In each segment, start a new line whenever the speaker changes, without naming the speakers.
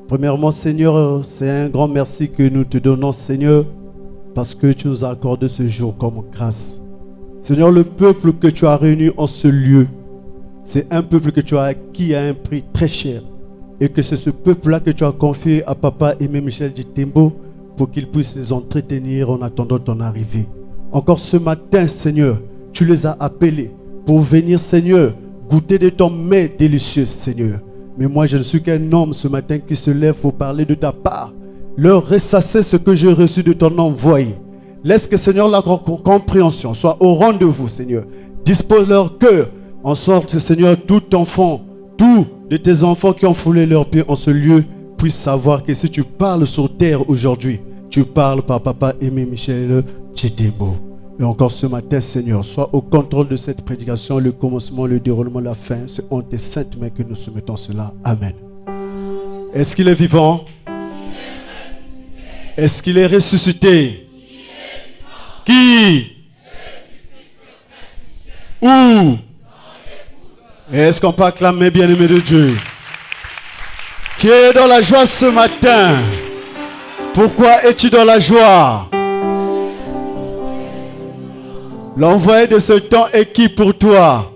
Premièrement, Seigneur, c'est un grand merci que nous te donnons, Seigneur, parce que tu nous as accordé ce jour comme grâce. Seigneur, le peuple que tu as réuni en ce lieu, c'est un peuple que tu as acquis à un prix très cher. Et que c'est ce peuple-là que tu as confié à Papa Aimé Michel Djitembo pour qu'il puisse les entretenir en attendant ton arrivée. Encore ce matin, Seigneur, tu les as appelés pour venir, Seigneur, goûter de ton mets délicieux, Seigneur. Mais moi, je ne suis qu'un homme ce matin qui se lève pour parler de ta part. Leur ressasser ce que j'ai reçu de ton envoyé. Laisse que, Seigneur, la compréhension soit au rendez-vous, Seigneur. Dispose leur cœur, en sorte que, Seigneur, tout enfant, tous de tes enfants qui ont foulé leurs pieds en ce lieu, puissent savoir que si tu parles sur terre aujourd'hui, tu parles par Papa Aimé Michel Djitembo. Et encore ce matin, Seigneur, sois au contrôle de cette prédication, le commencement, le déroulement, la fin. C'est en tes saintes mains que nous soumettons cela. Amen. Est-ce qu'il est vivant? Est-ce qu'il est ressuscité? Qui? Où? Est-ce qu'on peut acclamer, bien-aimé de Dieu? Qui est dans la joie ce matin? Pourquoi es-tu dans la joie? L'envoyé de ce temps est qui pour toi?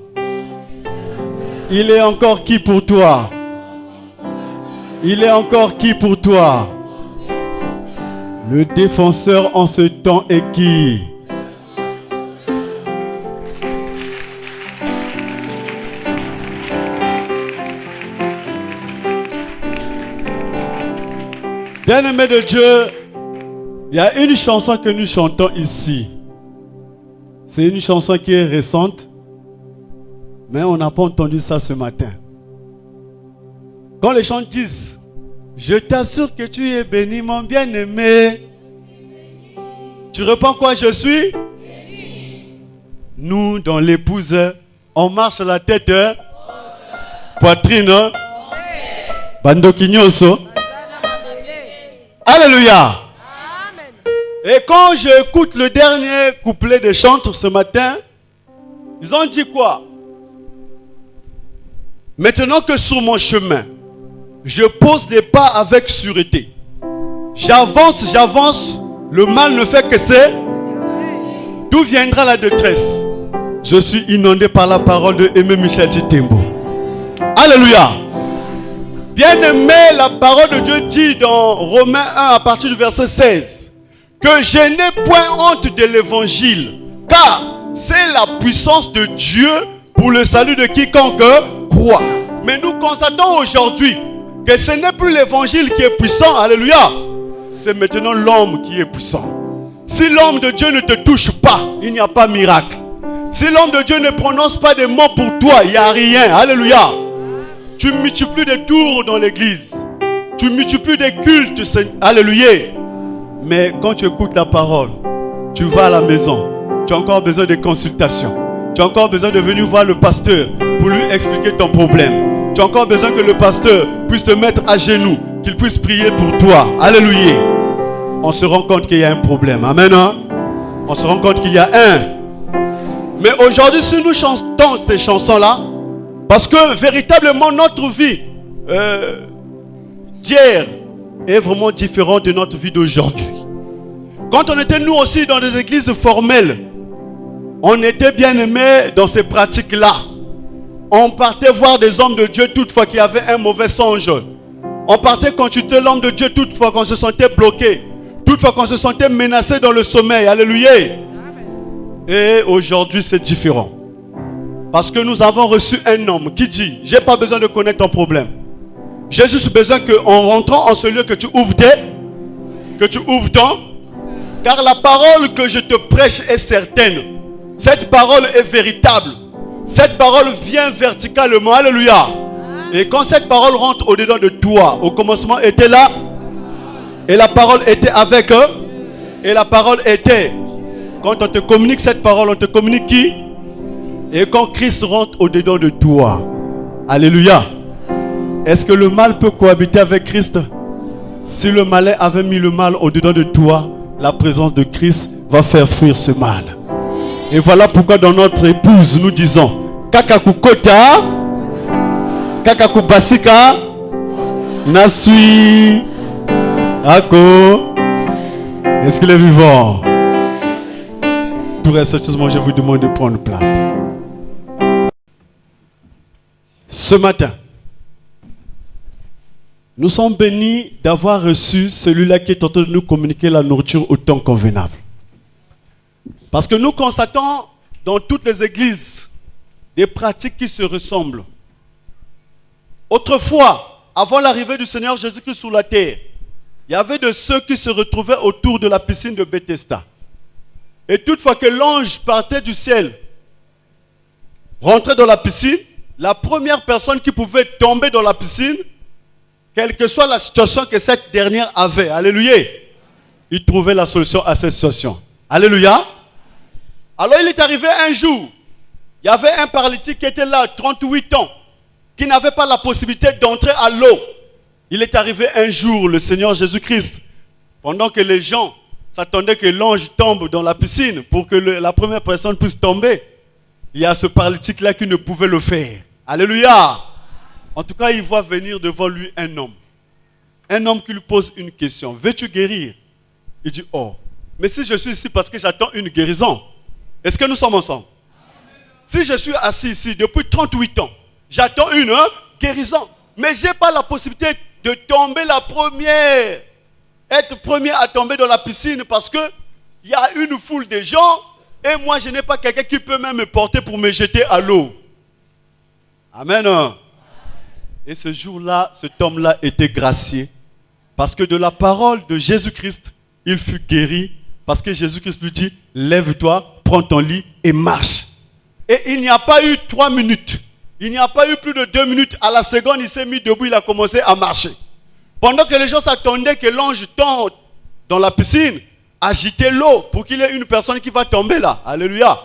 Il est encore qui pour toi? Il est encore qui pour toi? Le défenseur en ce temps est qui? Bien-aimé de Dieu, il y a une chanson que nous chantons ici. C'est une chanson qui est récente, mais on n'a pas entendu ça ce matin. Quand les chants disent, je t'assure que tu es béni, mon bien-aimé. Tu réponds quoi? Je suis béni. Nous, dans l'épouse, on marche la tête, poitrine, bando kinyoso. Alléluia. Amen. Et quand j'écoute le dernier couplet des chantres ce matin, ils ont dit quoi? Maintenant que sur mon chemin, je pose des pas avec sûreté. J'avance, le mal ne fait que c'est. D'où viendra la détresse? Je suis inondé par la parole de Aimé Michel Djitembo. Alléluia. Bien-aimé, la parole de Dieu dit dans Romains 1 à partir du verset 16 que je n'ai point honte de l'évangile, car c'est la puissance de Dieu pour le salut de quiconque croit. Mais nous constatons aujourd'hui que ce n'est plus l'évangile qui est puissant, alléluia, c'est maintenant l'homme qui est puissant. Si l'homme de Dieu ne te touche pas, il n'y a pas miracle. Si l'homme de Dieu ne prononce pas des mots pour toi, il n'y a rien, alléluia. Tu multiplies des tours dans l'église. Tu multiplies des cultes, alléluia. Mais quand tu écoutes la parole, tu vas à la maison. Tu as encore besoin de consultation. Tu as encore besoin de venir voir le pasteur pour lui expliquer ton problème. Tu as encore besoin que le pasteur puisse te mettre à genoux, qu'il puisse prier pour toi. Alléluia. On se rend compte qu'il y a un problème. Amen. Hein? On se rend compte qu'il y a un. Mais aujourd'hui, si nous chantons ces chansons-là, parce que véritablement notre vie d'hier est vraiment différente de notre vie d'aujourd'hui. Quand on était nous aussi dans des églises formelles, on était bien aimés dans ces pratiques-là. On partait voir des hommes de Dieu toutefois qui avaient un mauvais songe. On partait consulter l'homme de Dieu toutefois qu'on se sentait bloqué, toutefois qu'on se sentait menacé dans le sommeil. Alléluia. Et aujourd'hui c'est différent. Parce que nous avons reçu un homme qui dit, j'ai pas besoin de connaître ton problème. J'ai juste besoin qu'en rentrant en ce lieu que tu ouvres ton. Car la parole que je te prêche est certaine. Cette parole est véritable. Cette parole vient verticalement. Alléluia. Et quand cette parole rentre au-dedans de toi, au commencement était là. Et la parole était avec eux. Et la parole était. Quand on te communique cette parole, on te communique qui? Et quand Christ rentre au-dedans de toi, alléluia, est-ce que le mal peut cohabiter avec Christ? Si le malin avait mis le mal au-dedans de toi, la présence de Christ va faire fuir ce mal. Et voilà pourquoi dans notre épouse, nous disons Kakaku Kota, Kakaku Basika, Nasui. Ako. Est-ce qu'il est vivant? Pour sérieusement, je vous demande de prendre place. Ce matin, nous sommes bénis d'avoir reçu celui-là qui est en train de nous communiquer la nourriture au temps convenable. Parce que nous constatons dans toutes les églises des pratiques qui se ressemblent. Autrefois, avant l'arrivée du Seigneur Jésus-Christ sur la terre, il y avait de ceux qui se retrouvaient autour de la piscine de Bethesda. Et toutefois que l'ange partait du ciel, rentrait dans la piscine, la première personne qui pouvait tomber dans la piscine, quelle que soit la situation que cette dernière avait, alléluia, il trouvait la solution à cette situation. Alléluia. Alors il est arrivé un jour, il y avait un paralytique qui était là, 38 ans, qui n'avait pas la possibilité d'entrer à l'eau. Il est arrivé un jour, le Seigneur Jésus-Christ, pendant que les gens s'attendaient que l'ange tombe dans la piscine pour que la première personne puisse tomber. Il y a ce paralytique-là qui ne pouvait le faire. Alléluia. En tout cas, il voit venir devant lui un homme. Un homme qui lui pose une question. Veux-tu guérir? Il dit, oh, mais si je suis ici parce que j'attends une guérison, est-ce que nous sommes ensemble? Si je suis assis ici depuis 38 ans, j'attends une guérison, mais je n'ai pas la possibilité de tomber la première, être premier à tomber dans la piscine parce qu'il y a une foule de gens et moi je n'ai pas quelqu'un qui peut même me porter pour me jeter à l'eau. Amen. Et ce jour-là, cet homme-là était gracié parce que de la parole de Jésus-Christ, il fut guéri parce que Jésus-Christ lui dit, lève-toi, prends ton lit et marche. Et il n'y a pas eu 3 minutes. Il n'y a pas eu plus de 2 minutes. À la seconde, il s'est mis debout, il a commencé à marcher. Pendant que les gens s'attendaient que l'ange tombe dans la piscine, agiter l'eau pour qu'il y ait une personne qui va tomber là. Alléluia.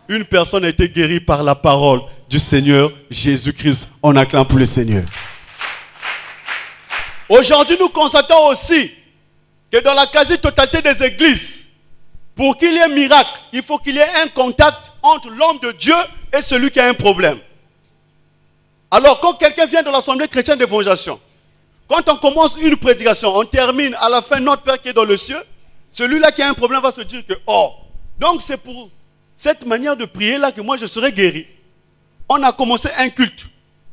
Une personne a été guérie par la parole du Seigneur Jésus-Christ. On acclame pour le Seigneur. Aujourd'hui, nous constatons aussi que dans la quasi-totalité des églises, pour qu'il y ait miracle, il faut qu'il y ait un contact entre l'homme de Dieu et celui qui a un problème. Alors, quand quelqu'un vient de l'Assemblée chrétienne d'évangélisation, quand on commence une prédication, on termine à la fin, notre Père qui est dans le ciel, celui-là qui a un problème va se dire que, oh, donc c'est pour cette manière de prier là que moi je serai guéri. On a commencé un culte,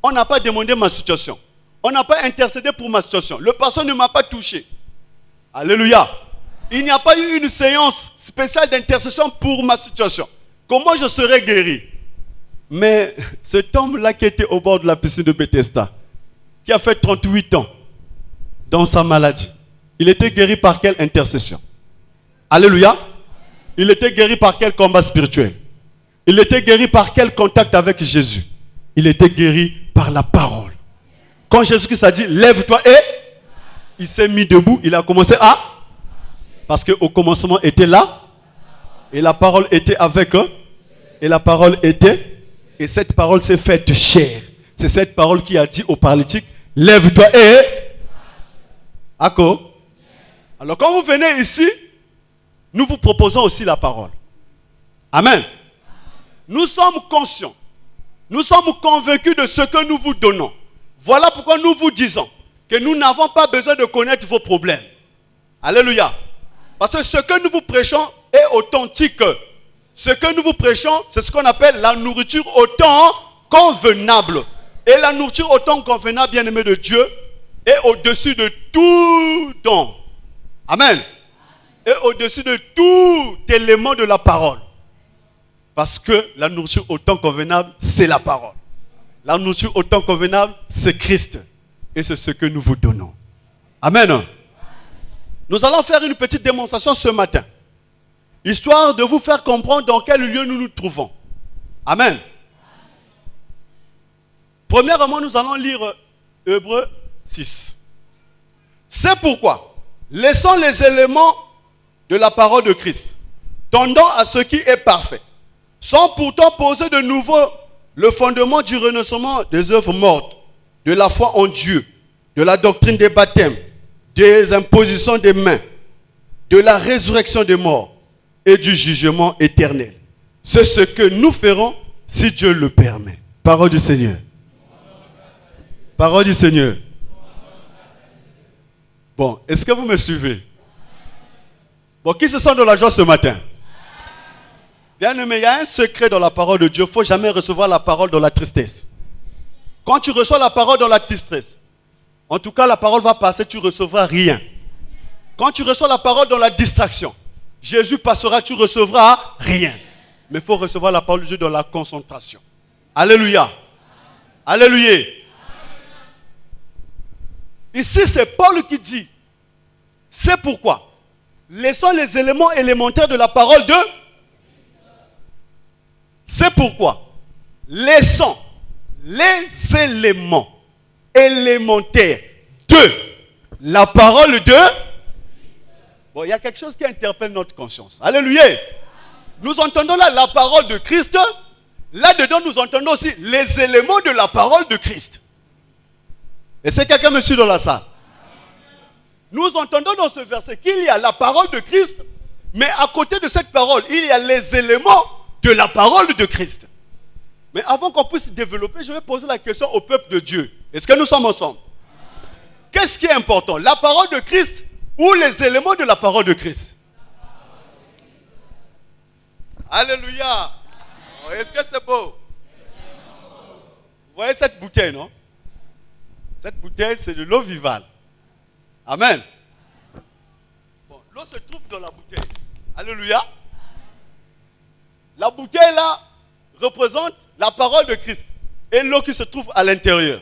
on n'a pas demandé ma situation, on n'a pas intercédé pour ma situation, le pasteur ne m'a pas touché. Alléluia. Il n'y a pas eu une séance spéciale d'intercession pour ma situation. Comment je serai guéri? Mais cet homme-là qui était au bord de la piscine de Bethesda, qui a fait 38 ans dans sa maladie, il était guéri par quelle intercession? Alléluia. Il était guéri par quel combat spirituel? Il était guéri par quel contact avec Jésus? Il était guéri par la parole. Quand Jésus-Christ a dit, lève-toi et il s'est mis debout, il a commencé à... Parce qu'au commencement était là, et la parole était avec eux, et la parole était... Et cette parole s'est faite chair. C'est cette parole qui a dit au paralytique, lève-toi et... Ako. Alors quand vous venez ici, nous vous proposons aussi la parole. Amen. Nous sommes conscients. Nous sommes convaincus de ce que nous vous donnons. Voilà pourquoi nous vous disons que nous n'avons pas besoin de connaître vos problèmes. Alléluia. Parce que ce que nous vous prêchons est authentique. Ce que nous vous prêchons, c'est ce qu'on appelle la nourriture au temps convenable. Et la nourriture au temps convenable, bien-aimé de Dieu, est au-dessus de tout don. Amen. Et au-dessus de tout élément de la parole. Parce que la nourriture au temps convenable, c'est la parole. La nourriture au temps convenable, c'est Christ. Et c'est ce que nous vous donnons. Amen. Nous allons faire une petite démonstration ce matin. Histoire de vous faire comprendre dans quel lieu nous nous trouvons. Amen. Premièrement, nous allons lire Hébreux 6. C'est pourquoi, laissons les éléments de la parole de Christ, tendant à ce qui est parfait, sans pourtant poser de nouveau le fondement du renoncement des œuvres mortes, de la foi en Dieu, de la doctrine des baptêmes, des impositions des mains, de la résurrection des morts et du jugement éternel. C'est ce que nous ferons si Dieu le permet. Parole du Seigneur. Parole du Seigneur. Bon, est-ce que vous me suivez? Bon, qui se sent de la joie ce matin? Bien aimé, il y a un secret dans la parole de Dieu. Il ne faut jamais recevoir la parole dans la tristesse. Quand tu reçois la parole dans la tristesse, en tout cas la parole va passer, tu ne recevras rien. Quand tu reçois la parole dans la distraction, Jésus passera, tu recevras rien. Mais il faut recevoir la parole de Dieu dans la concentration. Alléluia. Alléluia. Ici, c'est Paul qui dit, c'est pourquoi, laissons les éléments élémentaires de la parole de... C'est pourquoi, laissons les éléments élémentaires de la parole de... Bon, il y a quelque chose qui interpelle notre conscience. Alléluia. Nous entendons là la parole de Christ. Là-dedans, nous entendons aussi les éléments de la parole de Christ. Est-ce que quelqu'un me suit dans la salle? Nous entendons dans ce verset qu'il y a la parole de Christ, mais à côté de cette parole, il y a les éléments de la parole de Christ. Mais avant qu'on puisse développer, je vais poser la question au peuple de Dieu. Est-ce que nous sommes ensemble? Qu'est-ce qui est important? La parole de Christ ou les éléments de la parole de Christ? Alléluia. Est-ce que c'est beau? Vous voyez cette bouteille, non? Cette bouteille, c'est de l'eau vivale. Amen. Bon, l'eau se trouve dans la bouteille. Alléluia. La bouteille là représente la parole de Christ et l'eau qui se trouve à l'intérieur.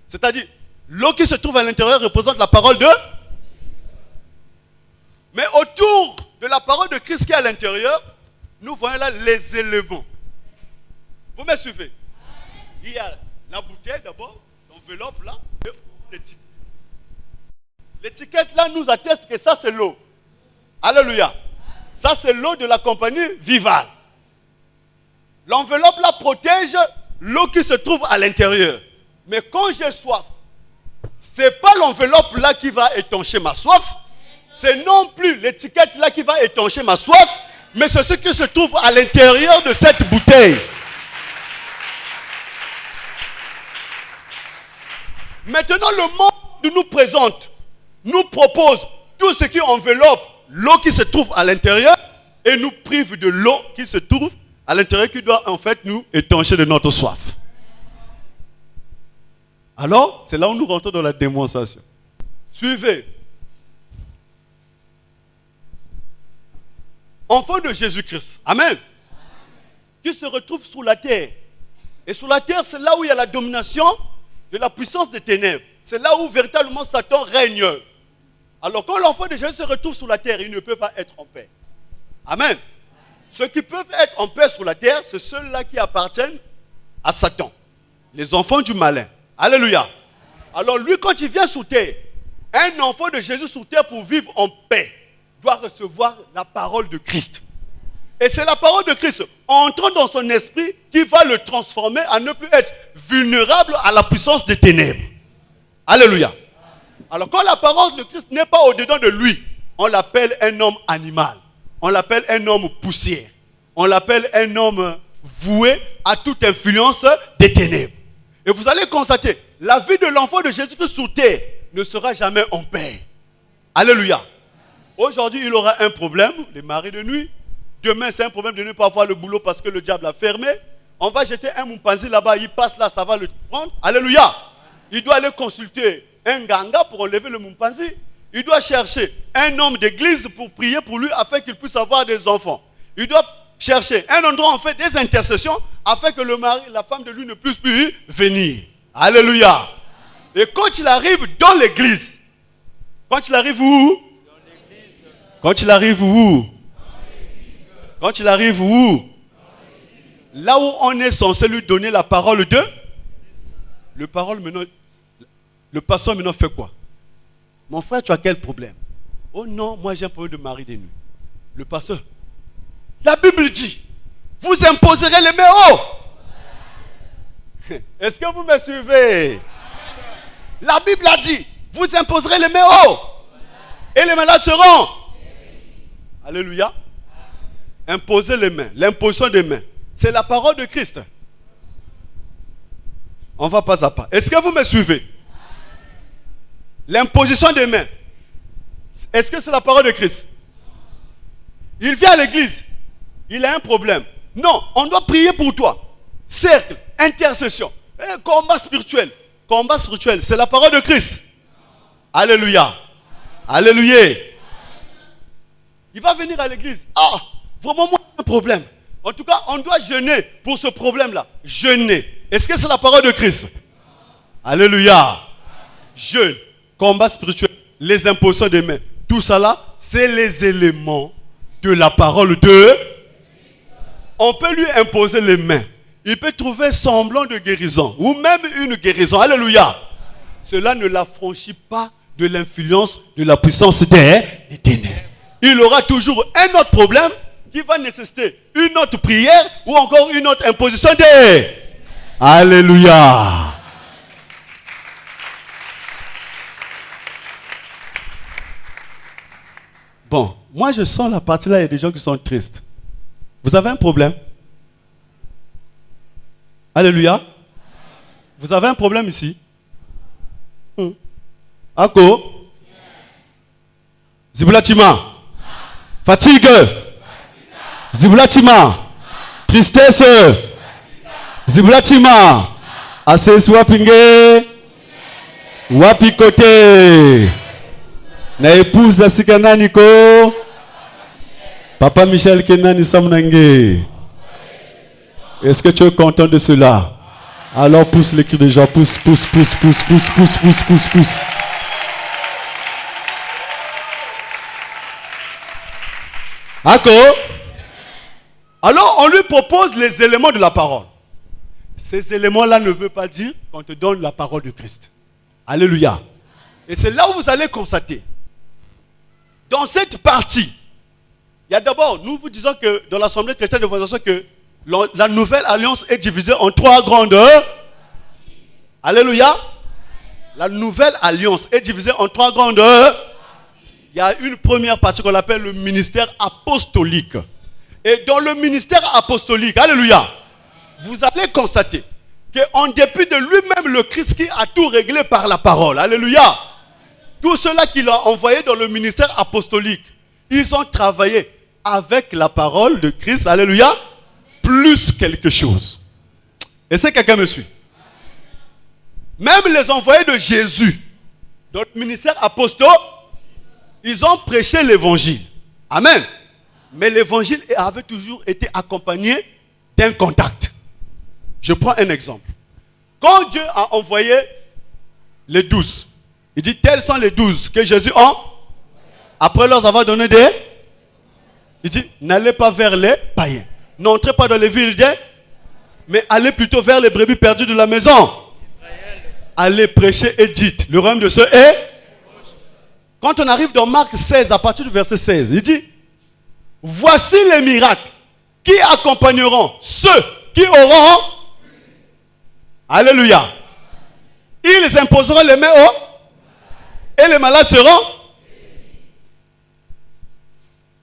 C'est-à-dire, l'eau qui se trouve à l'intérieur représente la parole de... Mais autour de la parole de Christ qui est à l'intérieur, nous voyons là les éléments. Vous me suivez? Il y a la bouteille d'abord, l'enveloppe là, et l'étiquette. L'étiquette là nous atteste que ça c'est l'eau. Alléluia. Ça c'est l'eau de la compagnie Vival. L'enveloppe là protège l'eau qui se trouve à l'intérieur. Mais quand j'ai soif, ce n'est pas l'enveloppe là qui va étancher ma soif. C'est non plus l'étiquette là qui va étancher ma soif, mais c'est ce qui se trouve à l'intérieur de cette bouteille. Maintenant, le monde nous présente, nous propose tout ce qui enveloppe l'eau qui se trouve à l'intérieur et nous prive de l'eau qui se trouve à l'intérieur qui doit en fait nous étancher de notre soif. Alors, c'est là où nous rentrons dans la démonstration. Suivez. Enfant de Jésus-Christ. Amen. Qui se retrouve sous la terre. Et sous la terre, c'est là où il y a la domination de la puissance des ténèbres. C'est là où véritablement Satan règne. Alors quand l'enfant de Jésus se retrouve sous la terre, il ne peut pas être en paix. Amen. Ceux qui peuvent être en paix sur la terre, c'est ceux-là qui appartiennent à Satan. Les enfants du malin. Alléluia. Alors lui, quand il vient sous terre, un enfant de Jésus sous terre pour vivre en paix, doit recevoir la parole de Christ. Et c'est la parole de Christ entrant dans son esprit qui va le transformer à ne plus être vulnérable à la puissance des ténèbres. Alléluia. Alors quand la parole de Christ n'est pas au-dedans de lui, on l'appelle un homme animal. On l'appelle un homme poussière. On l'appelle un homme voué à toute influence des ténèbres. Et vous allez constater, la vie de l'enfant de Jésus-Christ sur terre ne sera jamais en paix. Alléluia. Aujourd'hui, il aura un problème, les maris de nuit. Demain, c'est un problème de ne pas avoir le boulot parce que le diable a fermé. On va jeter un mumpanzi là-bas, il passe là, ça va le prendre. Alléluia. Il doit aller consulter un ganga pour enlever le mumpanzi. Il doit chercher un homme d'église pour prier pour lui afin qu'il puisse avoir des enfants. Il doit chercher un endroit, en fait, des intercessions afin que le mari, la femme de lui ne puisse plus venir. Alléluia. Et quand il arrive dans l'église, quand il arrive où? Quand il arrive où? Quand il arrive où? Là où on est censé lui donner la parole de... Le pasteur maintenant fait quoi? Mon frère, tu as quel problème? Oh non, moi j'ai un problème de mari de nuit. Le pasteur, la Bible dit, vous imposerez les mains haut. Est-ce que vous me suivez? La Bible a dit, vous imposerez les mains haut. Et les malades seront. Alléluia. Imposer les mains, l'imposition des mains, c'est la parole de Christ. On va pas à pas. Est-ce que vous me suivez? L'imposition des mains, Est-ce que c'est la parole de Christ? Il vient à l'église. Il a un problème. Non, on doit prier pour toi. Cercle, intercession, combat spirituel. Combat spirituel, c'est la parole de Christ. Alléluia. Alléluia. Il va venir à l'église. Ah, vraiment, moi, j'ai un problème. En tout cas, on doit jeûner pour ce problème-là. Jeûner. Est-ce que c'est la parole de Christ? Alléluia. Jeûne, combat spirituel, les impositions des mains. Tout ça là, c'est les éléments de la parole de... On peut lui imposer les mains. Il peut trouver semblant de guérison. Ou même une guérison. Alléluia. Cela ne l'affranchit pas de l'influence de la puissance des ténèbres. Il aura toujours un autre problème qui va nécessiter une autre prière ou encore une autre imposition des... Alléluia. Bon, moi je sens la partie là, il y a des gens qui sont tristes. Vous avez un problème? Alléluia. Vous avez un problème ici? Ako? Zibulatima? Fatigue? Zibulatima? Tristesse? Zibulatima? Assez wapinge? Wapi côté? Na épouse Sikana ko? Papa Michel Kenani Samnange. Est-ce que tu es content de cela? Alors pousse les cris de joie. Pousse. D'accord? Alors on lui propose les éléments de la parole. Ces éléments-là ne veulent pas dire qu'on te donne la parole de Christ. Alléluia. Et c'est là où vous allez constater. Dans cette partie, il y a d'abord, nous vous disons que dans l'Assemblée chrétienne de Fondation que la nouvelle alliance est divisée en trois grandes. Alléluia. La nouvelle alliance est divisée en trois grandes. Il y a une première partie qu'on appelle le ministère apostolique. Et dans le ministère apostolique, alléluia, vous allez constater qu'en dépit de lui-même, le Christ qui a tout réglé par la parole, alléluia, tous ceux-là qu'il a envoyés dans le ministère apostolique, ils ont travaillé avec la parole de Christ, alléluia, plus quelque chose. Est-ce que quelqu'un me suit? Même les envoyés de Jésus, dans le ministère apostolique, ils ont prêché l'évangile. Amen. Mais l'évangile avait toujours été accompagné d'un contact. Je prends un exemple. Quand Dieu a envoyé les 12, il dit, tels sont les 12 que Jésus a. Après leur avoir donné des... Il dit, n'allez pas vers les païens. N'entrez pas dans les villes, mais allez plutôt vers les brebis perdues de la maison. Allez prêcher et dites, le royaume de ceux est... Quand on arrive dans Marc 16, à partir du verset 16, il dit, voici les miracles qui accompagneront ceux qui auront... Alléluia. Ils imposeront les mains et les malades seront...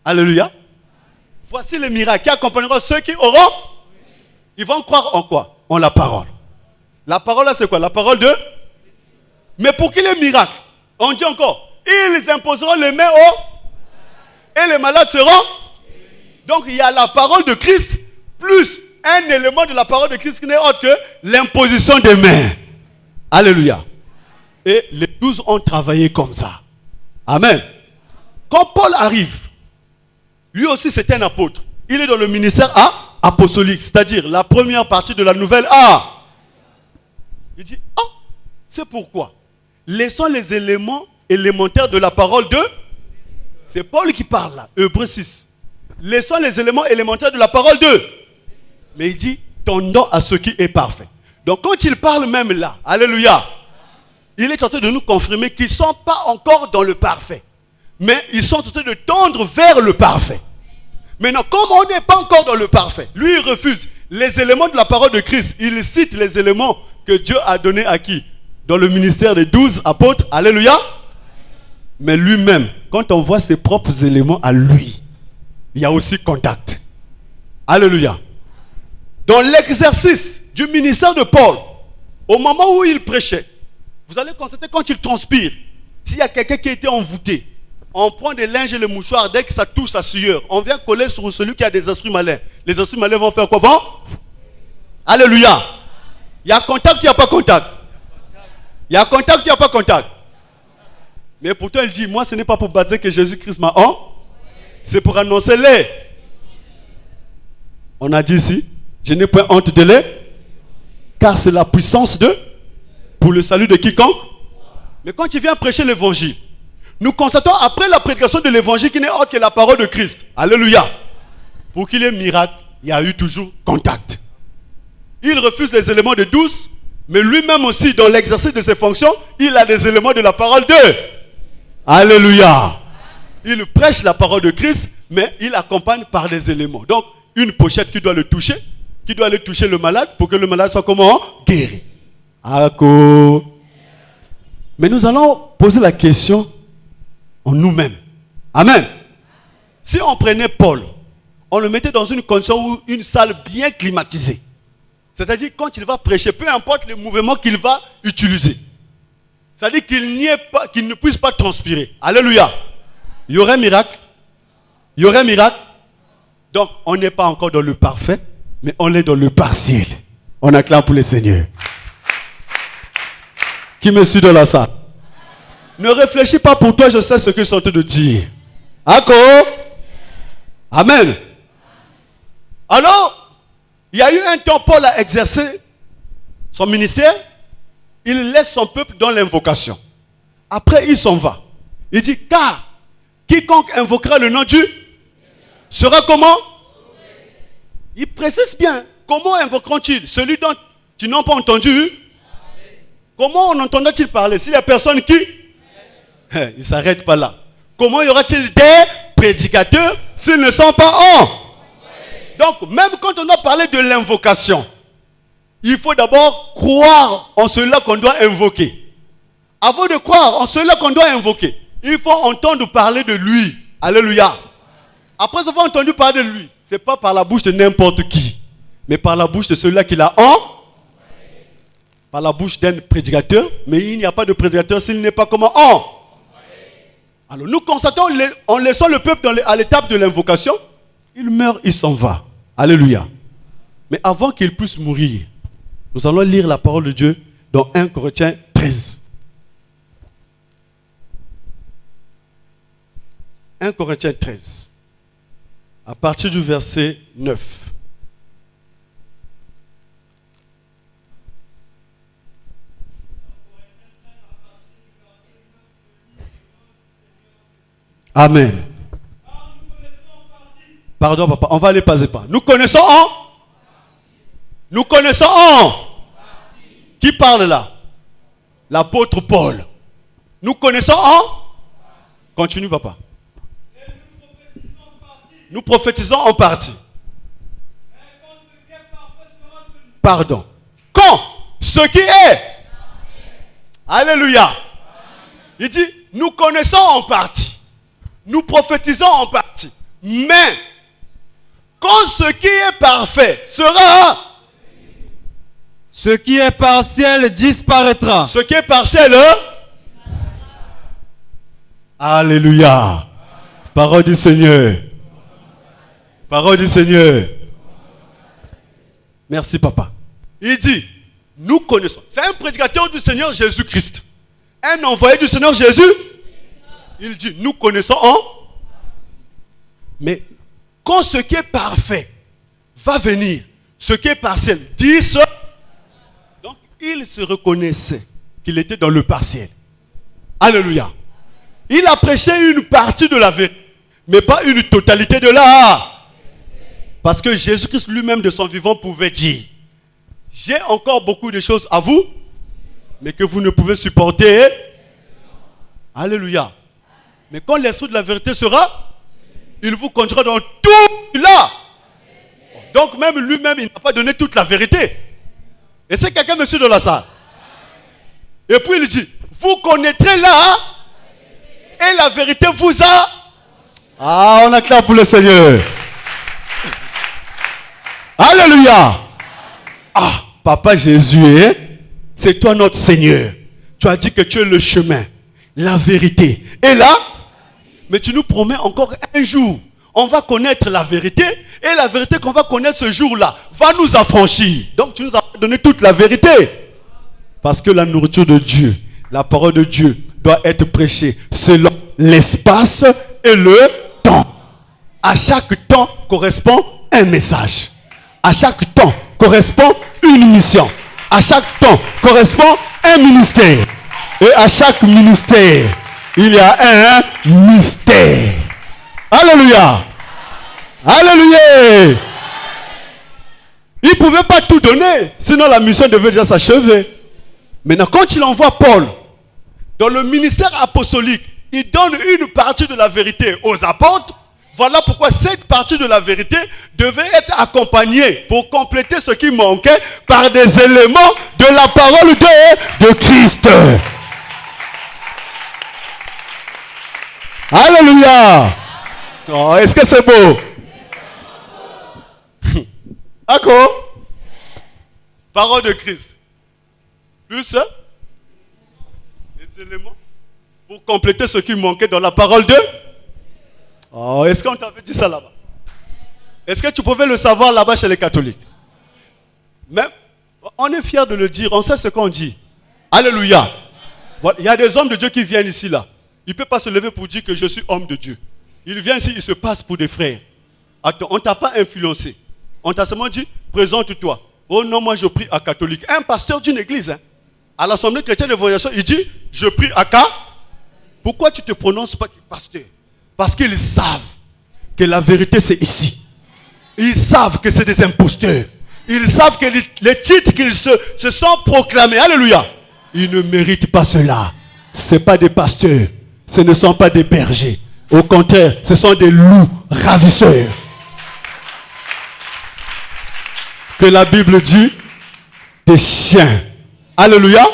Alléluia. Voici les miracles qui accompagneront ceux qui auront... Ils vont croire en quoi? En la parole. La parole là c'est quoi? La parole de... Mais pour qu'il y ait miracle, on dit encore, ils imposeront les mains et les malades seront... Donc il y a la parole de Christ plus un élément de la parole de Christ qui n'est autre que l'imposition des mains. Alléluia. Et les 12 ont travaillé comme ça. Amen. Quand Paul arrive, lui aussi c'était un apôtre. Il est dans le ministère apostolique, c'est-à-dire la première partie de la nouvelle Il dit, c'est pourquoi laissons les éléments élémentaires de la parole de... C'est Paul qui parle là, Hébreux 6. Laissons les éléments élémentaires de la parole de... Mais il dit, tendons à ce qui est parfait. Donc quand il parle même là, alléluia, il est en train de nous confirmer qu'ils ne sont pas encore dans le parfait. Mais ils sont en train de tendre vers le parfait. Maintenant, comme on n'est pas encore dans le parfait, lui il refuse les éléments de la parole de Christ. Il cite les éléments que Dieu a donnés à qui? Dans le ministère des 12 apôtres, alléluia. Mais lui-même, quand on voit ses propres éléments à lui, il y a aussi contact. Alléluia. Dans l'exercice du ministère de Paul, au moment où il prêchait, vous allez constater quand il transpire, s'il y a quelqu'un qui a été envoûté, On prend des linges et les mouchoirs, dès que ça touche sa sueur, on vient coller sur celui qui a des esprits malins. Les esprits malins vont faire quoi? Alléluia. Il y a contact, il n'y a pas contact. Il y a contact, il n'y a pas contact. Mais pourtant, il dit, moi, ce n'est pas pour baptiser que Jésus-Christ m'a envoyé. C'est pour annoncer les. On a dit ici, je n'ai point honte de les, car c'est la puissance pour le salut de quiconque. Mais quand tu viens prêcher l'évangile, nous constatons après la prédication de l'évangile qui n'est autre que la parole de Christ. Alléluia. Pour qu'il y ait miracle, il y a eu toujours contact. Il refuse les éléments de douce, mais lui-même aussi, dans l'exercice de ses fonctions, il a des éléments de la parole de. Alléluia. Il prêche la parole de Christ, mais il accompagne par des éléments. Donc, une pochette qui doit le toucher, qui doit aller toucher le malade pour que le malade soit comment? Guéri. Mais nous allons poser la question en nous-mêmes. Amen. Si on prenait Paul, on le mettait dans une condition où une salle bien climatisée. C'est-à-dire quand il va prêcher, peu importe les mouvements qu'il va utiliser. C'est-à-dire qu'il ne puisse pas transpirer. Alléluia. Il y aurait un miracle. Il y aurait un miracle. Donc, on n'est pas encore dans le parfait, mais on est dans le partiel. On acclame pour le Seigneur. Qui me suit dans la salle? Ne réfléchis pas pour toi, je sais ce que je suis en train de dire. Amen. Alors, il y a eu un temps, Paul a exercé son ministère. Il laisse son peuple dans l'invocation. Après, il s'en va. Il dit, car quiconque invoquera le nom de Dieu sera comment? Il précise bien. Comment invoqueront-ils? Celui dont ils n'ont pas entendu. Comment en entendra-t-il parler? Si les personnes qui... Il ne s'arrête pas là. Comment y aura-t-il des prédicateurs s'ils ne sont pas en? Donc, même quand on a parlé de l'invocation, il faut d'abord croire en cela qu'on doit invoquer. Avant de croire en cela qu'on doit invoquer, il faut entendre parler de lui. Alléluia. Après avoir entendu parler de lui, ce n'est pas par la bouche de n'importe qui, mais par la bouche de celui-là qui l'a en. Par la bouche d'un prédicateur, mais il n'y a pas de prédicateur s'il n'est pas comment en. Alors nous constatons, en laissant le peuple à l'étape de l'invocation, il meurt, il s'en va. Alléluia. Mais avant qu'il puisse mourir, nous allons lire la parole de Dieu dans 1 Corinthiens 13. 1 Corinthiens 13. À partir du verset 9. Amen. Pardon, papa, on va aller pas à pas. Nous connaissons en. Nous connaissons en. Qui parle là? L'apôtre Paul. Nous connaissons en. Continue, papa. Nous prophétisons en partie. Pardon. Quand ce qui est. Alléluia. Il dit, nous connaissons en partie. Nous prophétisons en partie. Mais, quand ce qui est parfait sera...
Ce qui est partiel disparaîtra.
Ce qui est partiel... Alléluia. Parole du Seigneur. Parole du Seigneur. Merci, papa. Il dit, nous connaissons. C'est un prédicateur du Seigneur Jésus-Christ. Un envoyé du Seigneur Jésus. Il dit, nous connaissons en. Mais quand ce qui est parfait va venir, ce qui est partiel, dit ce. Donc, il se reconnaissait qu'il était dans le partiel. Alléluia. Il a prêché une partie de la vérité, mais pas une totalité de la. Parce que Jésus-Christ lui-même de son vivant pouvait dire, j'ai encore beaucoup de choses à vous, mais que vous ne pouvez supporter. Alléluia. Mais quand l'esprit de la vérité sera, il vous conduira dans tout là. Donc même lui-même, il n'a pas donné toute la vérité. Et c'est quelqu'un, monsieur de la salle. Et puis il dit, vous connaîtrez là, et la vérité vous a... Ah, on acclame pour le Seigneur. Alléluia. Ah, Papa Jésus, c'est toi notre Seigneur. Tu as dit que tu es le chemin, la vérité. Et là, Mais tu nous promets encore un jour. On va connaître la vérité. Et la vérité qu'on va connaître ce jour-là va nous affranchir. Donc tu nous as donné toute la vérité. Parce que la nourriture de Dieu, la parole de Dieu doit être prêchée selon l'espace et le temps. À chaque temps correspond un message. À chaque temps correspond une mission. À chaque temps correspond un ministère. Et à chaque ministère, il y a un mystère. Alléluia. Alléluia. Il ne pouvait pas tout donner, sinon la mission devait déjà s'achever. Maintenant, quand il envoie Paul dans le ministère apostolique, il donne une partie de la vérité aux apôtres. Voilà pourquoi cette partie de la vérité devait être accompagnée pour compléter ce qui manquait par des éléments de la parole de Christ. Alléluia. Oh, est-ce que c'est beau? D'accord? Parole de Christ. Plus des éléments pour compléter ce qui manquait dans la parole de... Oh, est-ce qu'on t'avait dit ça là-bas? Est-ce que tu pouvais le savoir là-bas chez les catholiques? Même, on est fiers de le dire, on sait ce qu'on dit. Alléluia. Voilà, il y a des hommes de Dieu qui viennent ici là. Il ne peut pas se lever pour dire que je suis homme de Dieu. Il vient ici, il se passe pour des frères. Attends, on ne t'a pas influencé. On t'a seulement dit, présente-toi. Oh non, moi je prie à catholique. Un pasteur d'une église, hein, à l'Assemblée chrétienne d'évangélisation, il dit, je prie à K. Pourquoi tu ne te prononces pas pasteur? Parce qu'ils savent que la vérité c'est ici. Ils savent que c'est des imposteurs. Ils savent que les titres qu'ils se sont proclamés, alléluia, ils ne méritent pas cela. Ce ne sont pas des pasteurs. Ce ne sont pas des bergers. Au contraire, ce sont des loups ravisseurs. Que la Bible dit des chiens. Alléluia.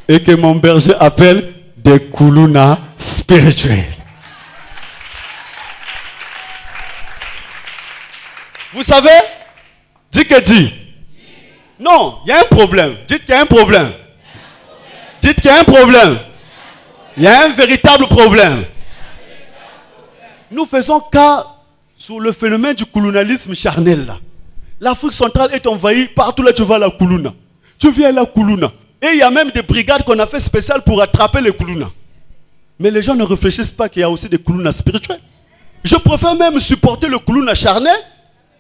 Et que mon berger appelle des koulounas spirituels. Vous savez? Dites que dit. Non, il y a un problème. Dites qu'il y a un problème. Dites qu'il y a un problème. Il y a un véritable problème. Nous faisons cas sur le phénomène du koulounalisme charnel. L'Afrique centrale est envahie partout là tu vas à la koulouna. Tu viens à la koulouna. Et il y a même des brigades qu'on a fait spéciales pour attraper les koulounas. Mais les gens ne réfléchissent pas qu'il y a aussi des koulounas spirituels. Je préfère même supporter le koulouna charnel.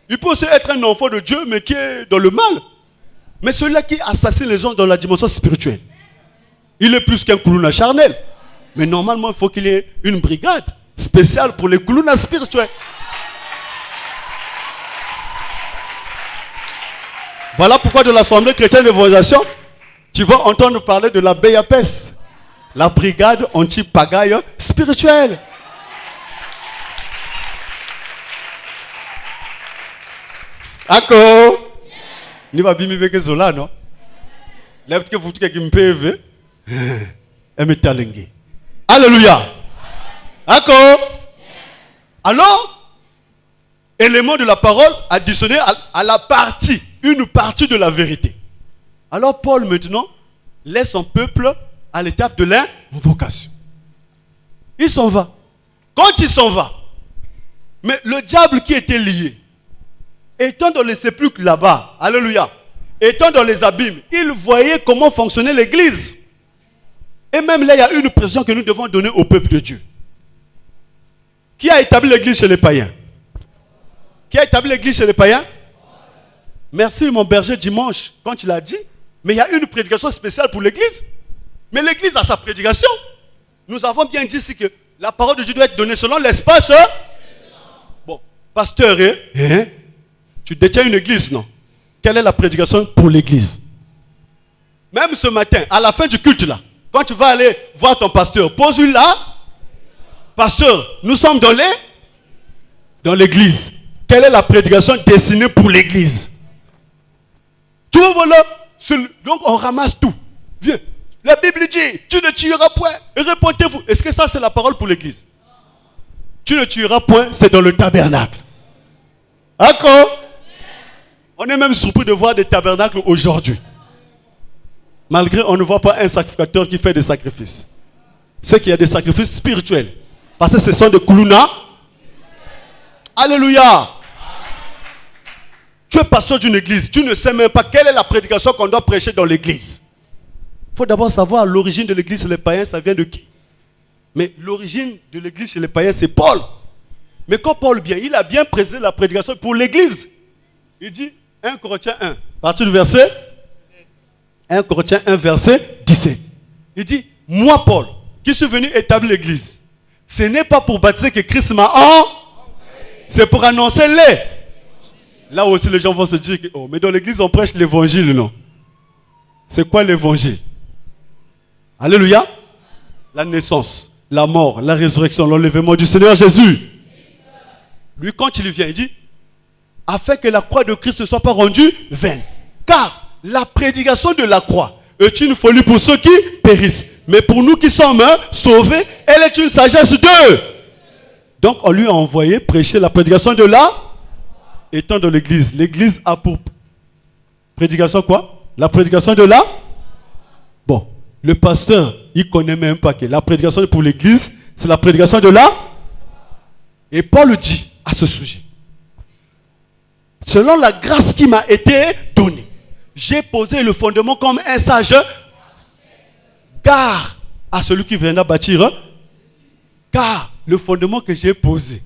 Il peut aussi être un enfant de Dieu mais qui est dans le mal. Mais celui-là qui assassine les gens dans la dimension spirituelle, il est plus qu'un koulouna charnel. Mais normalement, il faut qu'il y ait une brigade spéciale pour les koulounas spirituels. Voilà pourquoi de l'Assemblée chrétienne d'évangélisation, tu vas entendre parler de la BAPES, la brigade anti-pagaille spirituelle. D'accord? Ni va bimi beke zola non? Lève que vous qui me pève, et alléluia. D'accord? Alors, élément de la parole additionné à la partie, une partie de la vérité. Alors Paul maintenant laisse son peuple à l'étape de l'invocation. Il s'en va. Quand il s'en va, mais le diable qui était lié, étant dans les sépulcres là-bas, alléluia, étant dans les abîmes, il voyait comment fonctionnait l'église. Et même là, il y a une pression que nous devons donner au peuple de Dieu. Qui a établi l'église chez les païens? Qui a établi l'église chez les païens? Merci mon berger dimanche, quand il a dit. Mais il y a une prédication spéciale pour l'église. Mais l'église a sa prédication. Nous avons bien dit ici que la parole de Dieu doit être donnée selon l'espace. Bon, pasteur, tu détiens une église, non? Quelle est la prédication pour l'église? Même ce matin, à la fin du culte là, quand tu vas aller voir ton pasteur, pose-lui là. Pasteur, nous sommes dans l'église. Quelle est la prédication destinée pour l'église? Tu vois là, donc on ramasse tout. Viens. La Bible dit, tu ne tueras point. Et répondez-vous. Est-ce que ça c'est la parole pour l'église? Tu ne tueras point, c'est dans le tabernacle. D'accord? On est même surpris de voir des tabernacles aujourd'hui. Malgré on ne voit pas un sacrificateur qui fait des sacrifices. C'est qu'il y a des sacrifices spirituels. Parce que ce sont des koulouna. Alléluia. Tu es pasteur d'une église. Tu ne sais même pas quelle est la prédication qu'on doit prêcher dans l'église. Il faut d'abord savoir l'origine de l'église chez les païens, ça vient de qui? Mais l'origine de l'église chez les païens, c'est Paul. Mais quand Paul vient, il a bien présenté la prédication pour l'église. Il dit 1 Corinthiens 1, à partir du verset 1 Corinthiens 1, verset 17. Il dit, moi Paul, qui suis venu établir l'église, ce n'est pas pour baptiser que Christ m'a c'est pour annoncer les. Là aussi les gens vont se dire, oh, mais dans l'église on prêche l'évangile, non? C'est quoi l'évangile? Alléluia. La naissance, la mort, la résurrection, l'enlèvement du Seigneur Jésus. Lui quand il vient, il dit, afin que la croix de Christ ne soit pas rendue vaine. Car la prédication de la croix est une folie pour ceux qui périssent. Mais pour nous qui sommes sauvés, elle est une sagesse de. Donc on lui a envoyé prêcher la prédication de la. Étant dans l'église. L'église a pour prédication quoi? La prédication de la. Bon, le pasteur, il connaît même pas que la prédication pour l'église, c'est la prédication de la. Et Paul dit à ce sujet, selon la grâce qui m'a été donnée, j'ai posé le fondement comme un sage. Car à celui qui viendra bâtir, car le fondement que j'ai posé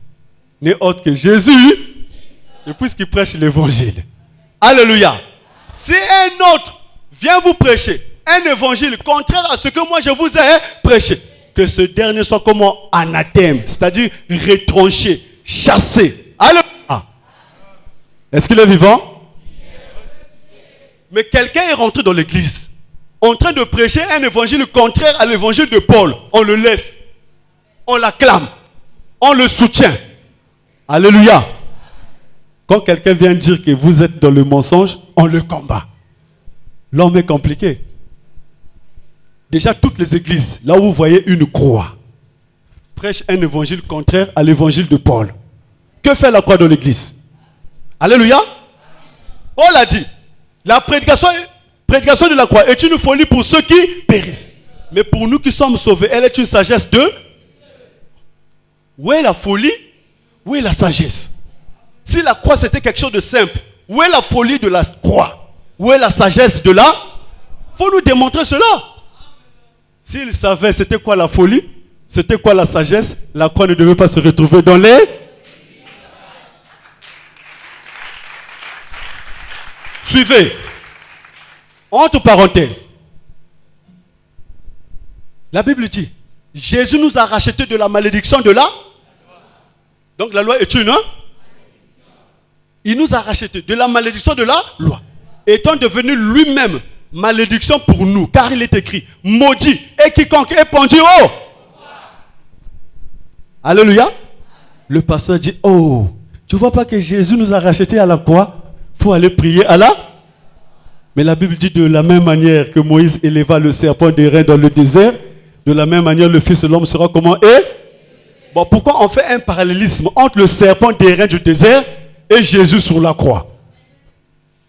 n'est autre que Jésus, et puisqu'il prêche l'évangile. Alléluia. Si un autre vient vous prêcher un évangile contraire à ce que moi je vous ai prêché, que ce dernier soit comme anathème, c'est-à-dire retranché, chassé. Alléluia. Est-ce qu'il est vivant? Mais quelqu'un est rentré dans l'église en train de prêcher un évangile contraire à l'évangile de Paul. On le laisse, on l'acclame, on le soutient. Alléluia. Quand quelqu'un vient dire que vous êtes dans le mensonge, on le combat. L'homme est compliqué. Déjà toutes les églises, là où vous voyez une croix, prêchent un évangile contraire à l'évangile de Paul. Que fait la croix dans l'église? Alléluia. Paul a dit, la prédication de la croix est une folie pour ceux qui périssent. Mais pour nous qui sommes sauvés, elle est une sagesse de. Où est la folie? Où est la sagesse? Si la croix c'était quelque chose de simple, où est la folie de la croix? Où est la sagesse de la? Il faut nous démontrer cela. S'ils savaient c'était quoi la folie, c'était quoi la sagesse, la croix ne devait pas se retrouver dans les. Suivez. Entre parenthèses. La Bible dit, Jésus nous a rachetés de la malédiction de la. Donc la loi est une. Il nous a rachetés de la malédiction de la loi. Étant devenu lui-même malédiction pour nous. Car il est écrit, maudit et quiconque est pendu au. Alléluia. Le pasteur dit, oh, tu vois pas que Jésus nous a rachetés à la croix? Il faut aller prier à la. Mais la Bible dit de la même manière que Moïse éleva le serpent d'airain dans le désert, de la même manière le Fils de l'homme sera comment est. Bon, pourquoi on fait un parallélisme entre le serpent d'airain du désert et Jésus sur la croix?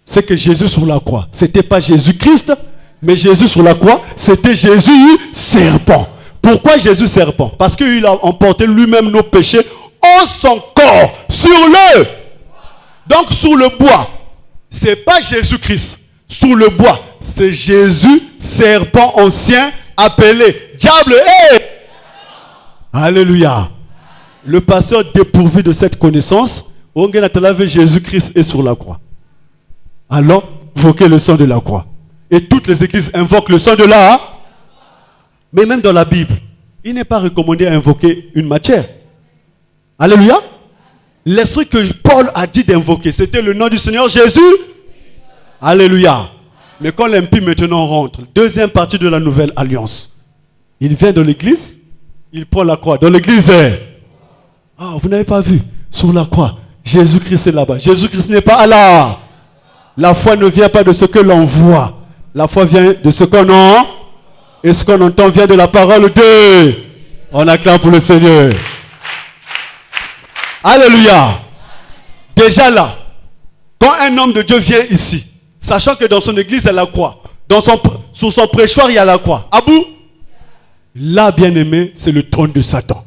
C'est que Jésus sur la croix, c'était pas Jésus-Christ, mais Jésus sur la croix, c'était Jésus serpent. Pourquoi Jésus serpent? Parce qu'il a emporté lui-même nos péchés en son corps, sur le. Donc sur le bois, c'est pas Jésus-Christ. Sous le bois, c'est Jésus, serpent ancien, appelé diable et. Alléluia. Le pasteur dépourvu de cette connaissance, Jésus-Christ est sur la croix. Alors, invoquez le sang de la croix. Et toutes les églises invoquent le sang de la. Mais même dans la Bible, il n'est pas recommandé à invoquer une matière. Alléluia. L'esprit que Paul a dit d'invoquer, c'était le nom du Seigneur Jésus. Alléluia. Mais quand l'impie maintenant rentre, deuxième partie de la nouvelle alliance, il vient dans l'église, il prend la croix. Dans l'église, ah, vous n'avez pas vu, sur la croix, Jésus-Christ est là-bas. Jésus-Christ n'est pas là. La foi ne vient pas de ce que l'on voit. La foi vient de ce qu'on entend. Et ce qu'on entend vient de la parole de. On acclame pour le Seigneur. Alléluia. Déjà là, quand un homme de Dieu vient ici, sachant que dans son église, il y a la croix. Sur son prêchoir, il y a la croix. À bout, là, bien-aimé, c'est le trône de Satan.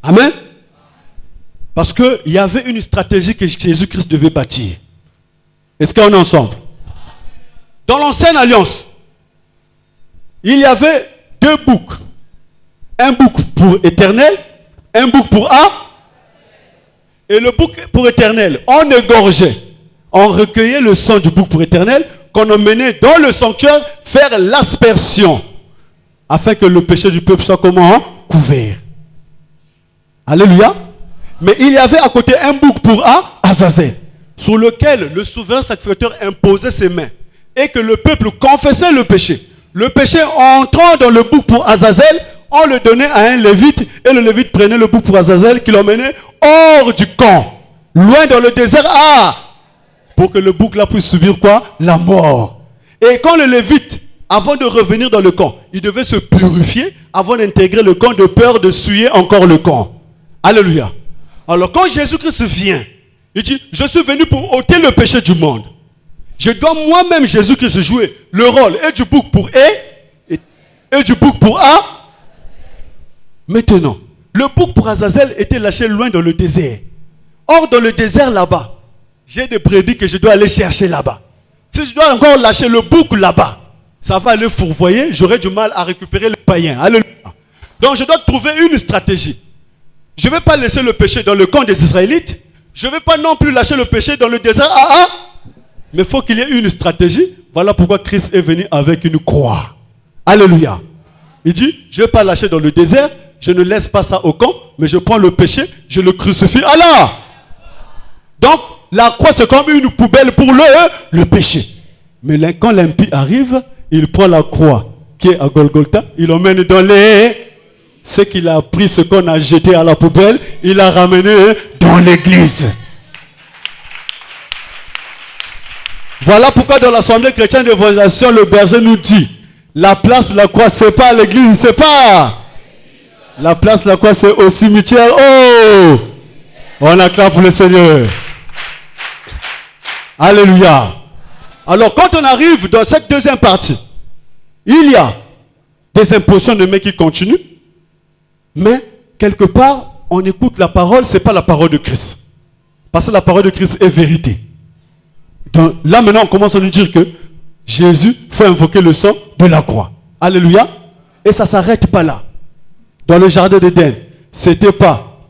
Amen. Parce qu'il y avait une stratégie que Jésus-Christ devait bâtir. Est-ce qu'on est ensemble? Dans l'ancienne alliance, il y avait 2 boucs. Un bouc pour éternel, un bouc pour A. Et le bouc pour éternel, on égorgeait, on recueillait le sang du bouc pour éternel, qu'on emmenait dans le sanctuaire faire l'aspersion, afin que le péché du peuple soit comment? Couvert. Alléluia. Mais il y avait à côté un bouc pour Azazel, sur lequel le souverain sacrificateur imposait ses mains, et que le peuple confessait le péché. Le péché entrant dans le bouc pour Azazel, on le donnait à un lévite, et le lévite prenait le bouc pour Azazel, qui l'emmenait hors du camp, loin dans le désert, pour que le bouc là puisse subir quoi? La mort. Et quand le lévite, avant de revenir dans le camp, il devait se purifier avant d'intégrer le camp, de peur de souiller encore le camp. Alléluia. Alors quand Jésus-Christ vient, il dit, je suis venu pour ôter le péché du monde. Je dois moi-même, Jésus-Christ, jouer le rôle et du bouc pour et du bouc pour A. Maintenant, le bouc pour Azazel était lâché loin dans le désert. Or, dans le désert là-bas, j'ai des brebis que je dois aller chercher là-bas. Si je dois encore lâcher le bouc là-bas, ça va aller fourvoyer, j'aurai du mal à récupérer les païens. Alléluia. Donc, je dois trouver une stratégie. Je ne vais pas laisser le péché dans le camp des Israélites. Je ne vais pas non plus lâcher le péché dans le désert. Mais il faut qu'il y ait une stratégie. Voilà pourquoi Christ est venu avec une croix. Alléluia. Il dit, je ne vais pas lâcher dans le désert. Je ne laisse pas ça au camp. Mais je prends le péché, je le crucifie. Allah. Donc, la croix c'est comme une poubelle pour le péché. Mais quand l'impie arrive, il prend la croix qui est à Golgotha. Il l'emmène dans les... Ce qu'il a pris, ce qu'on a jeté à la poubelle, il l'a ramené dans l'église. Voilà pourquoi dans l'Assemblée chrétienne d'évangélisation, le berger nous dit, la place de la croix, c'est pas l'église, c'est pas. La place de la croix, c'est au cimetière. Oh! On acclame pour le Seigneur. Alléluia. Alors quand on arrive dans cette deuxième partie, il y a des impositions de mains qui continuent. Mais, quelque part, on écoute la parole, ce n'est pas la parole de Christ. Parce que la parole de Christ est vérité. Donc, là, maintenant, on commence à nous dire que Jésus, il faut invoquer le sang de la croix. Alléluia. Et ça ne s'arrête pas là. Dans le jardin d'Éden, ce n'était pas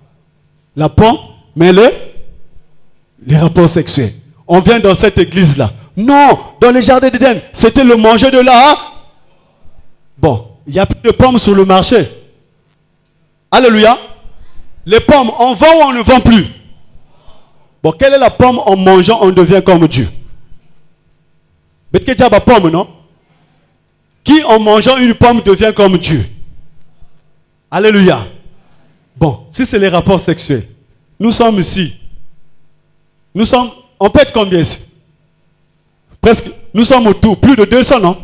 la pomme, mais les rapports sexuels. On vient dans cette église-là. Non, dans le jardin d'Éden, c'était le manger de la... Bon, il n'y a plus de pommes sur le marché. Alléluia. Les pommes, on vend ou on ne vend plus? Bon, quelle est la pomme? En mangeant, on devient comme Dieu. Mais que diable pomme, non? Qui en mangeant une pomme devient comme Dieu? Alléluia. Bon, si c'est les rapports sexuels, nous sommes ici. On peut être combien ici? Presque, nous sommes autour, plus de 200, non?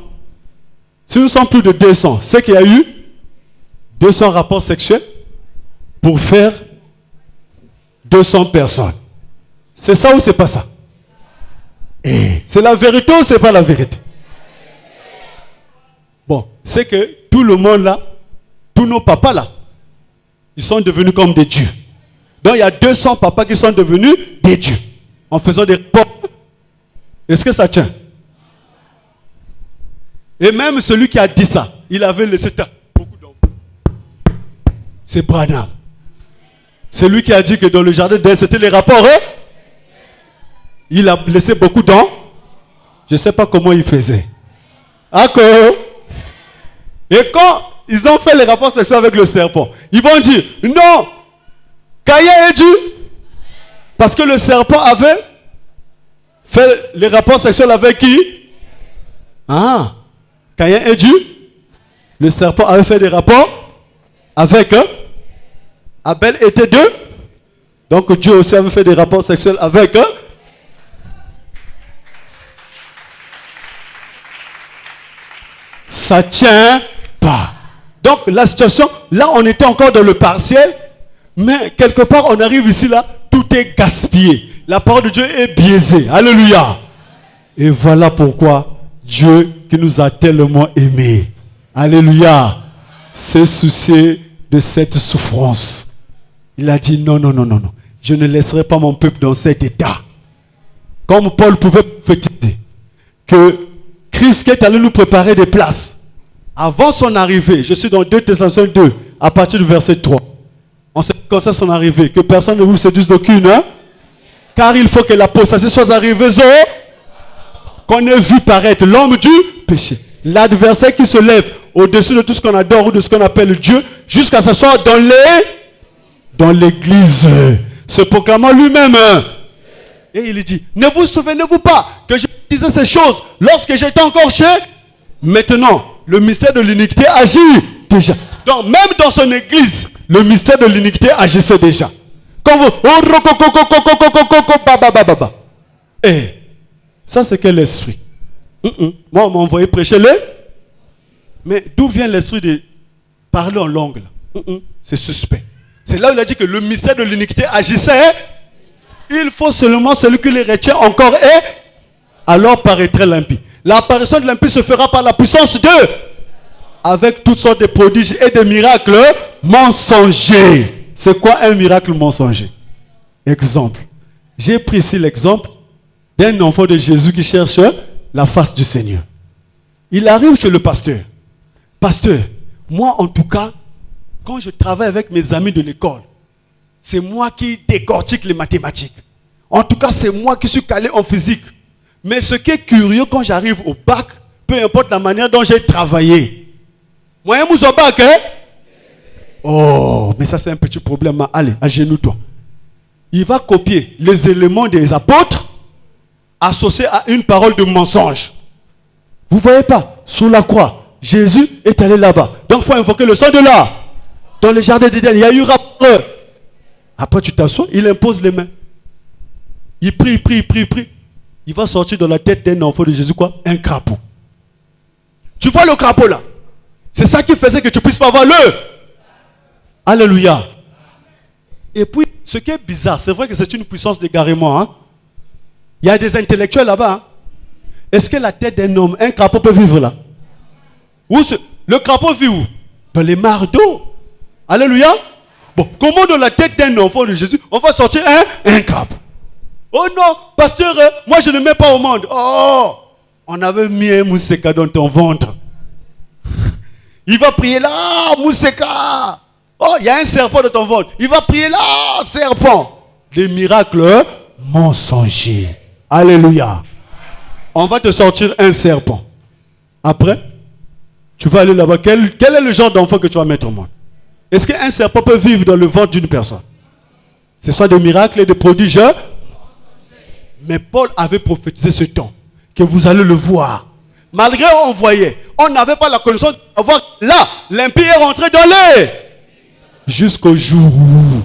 Si nous sommes plus de 200, c'est qu'il y a eu 200 rapports sexuels pour faire 200 personnes. C'est ça ou c'est pas ça? Et c'est la vérité ou c'est pas la vérité? Bon, c'est que tout le monde là, tous nos papas là, ils sont devenus comme des dieux. Donc il y a 200 papas qui sont devenus des dieux en faisant des rapports. Est-ce que ça tient? Et même celui qui a dit ça, il avait laissé beaucoup d'hommes. C'est Branham. C'est lui qui a dit que dans le jardin d'Éden, c'était les rapports. Il a laissé beaucoup d'hommes. Je ne sais pas comment il faisait. D'accord. Et quand ils ont fait les rapports sexuels avec le serpent, ils vont dire, non, Caïn est Dieu. Parce que le serpent avait fait les rapports sexuels avec qui? Caïn est Dieu. Le serpent avait fait des rapports avec Abel était deux. Donc Dieu aussi avait fait des rapports sexuels avec ça tient pas. Donc la situation, là on était encore dans le partiel, mais quelque part on arrive ici là, tout est gaspillé. La parole de Dieu est biaisée. Alléluia. Et voilà pourquoi Dieu qui nous a tellement aimés, alléluia, s'est soucié de cette souffrance. Il a dit non, non, non, non, non. Je ne laisserai pas mon peuple dans cet état. Comme Paul pouvait prophétiser que Christ qui est allé nous préparer des places. Avant son arrivée, je suis dans 2 Thessaloniciens 2, à partir du verset 3. On sait comme ça son arrivée, que personne ne vous séduise d'aucune, hein? Car il faut que l'apostasie soit arrivée qu'on ait vu paraître l'homme du péché. L'adversaire qui se lève au-dessus de tout ce qu'on adore ou de ce qu'on appelle Dieu, jusqu'à s'asseoir dans l'église, se proclamant lui-même. Et il dit, ne vous souvenez-vous pas que je disais ces choses lorsque j'étais encore chez... Maintenant, le mystère de l'iniquité agit déjà. Donc même dans son église, le mystère de l'iniquité agissait déjà. Quand vous... Eh, ça c'est quel esprit? Moi on m'a envoyé prêcher les... Mais d'où vient l'esprit de parler en langue là? C'est suspect. C'est là où il a dit que le mystère de l'iniquité agissait. Il faut seulement celui qui les retient encore et alors paraîtrait l'impie. L'apparition de l'impie se fera par la puissance de, avec toutes sortes de prodiges et de miracles mensongers. C'est quoi un miracle mensonger? Exemple. J'ai pris ici l'exemple d'un enfant de Jésus qui cherche la face du Seigneur. Il arrive chez le pasteur. Pasteur, moi en tout cas, quand je travaille avec mes amis de l'école, c'est moi qui décortique les mathématiques. En tout cas, c'est moi qui suis calé en physique. Mais ce qui est curieux, quand j'arrive au bac, peu importe la manière dont j'ai travaillé. Moi, je suis au bac, hein? Oh, mais ça c'est un petit problème. Allez, agenouille-toi. Il va copier les éléments des apôtres associés à une parole de mensonge. Vous ne voyez pas? Sous la croix, Jésus est allé là-bas. Donc il faut invoquer le sang de là. Dans le jardin d'Éden, il y a eu rapport. Après tu t'assois, il impose les mains. Il prie. Il va sortir de la tête d'un enfant de Jésus quoi? Un crapaud. Tu vois le crapaud là? C'est ça qui faisait que tu ne puisses pas voir le... Alléluia. Et puis, ce qui est bizarre, c'est vrai que c'est une puissance d'égarement. Hein? Il y a des intellectuels là-bas. Hein? Est-ce que la tête d'un homme, un crapaud peut vivre là? Le crapaud vit où? Dans les mares d'eau. Alléluia. Bon, comment dans la tête d'un enfant de Jésus, on va sortir un crapaud? Oh non, pasteur, moi je ne mets pas au monde. Oh, on avait mis un mousseka dans ton ventre. Il va prier là, mousseka. Oh, il y a un serpent dans ton ventre. Il va prier là, serpent. Des miracles mensongers. Alléluia. On va te sortir un serpent. Après, tu vas aller là-bas. Quel est le genre d'enfant que tu vas mettre au monde? Est-ce qu'un serpent peut vivre dans le ventre d'une personne? Ce sont des miracles et des prodiges. Mais Paul avait prophétisé ce temps, que vous allez le voir. Malgré on voyait, on n'avait pas la connaissance de voir là, l'impie est rentré dans les... Jusqu'au jour où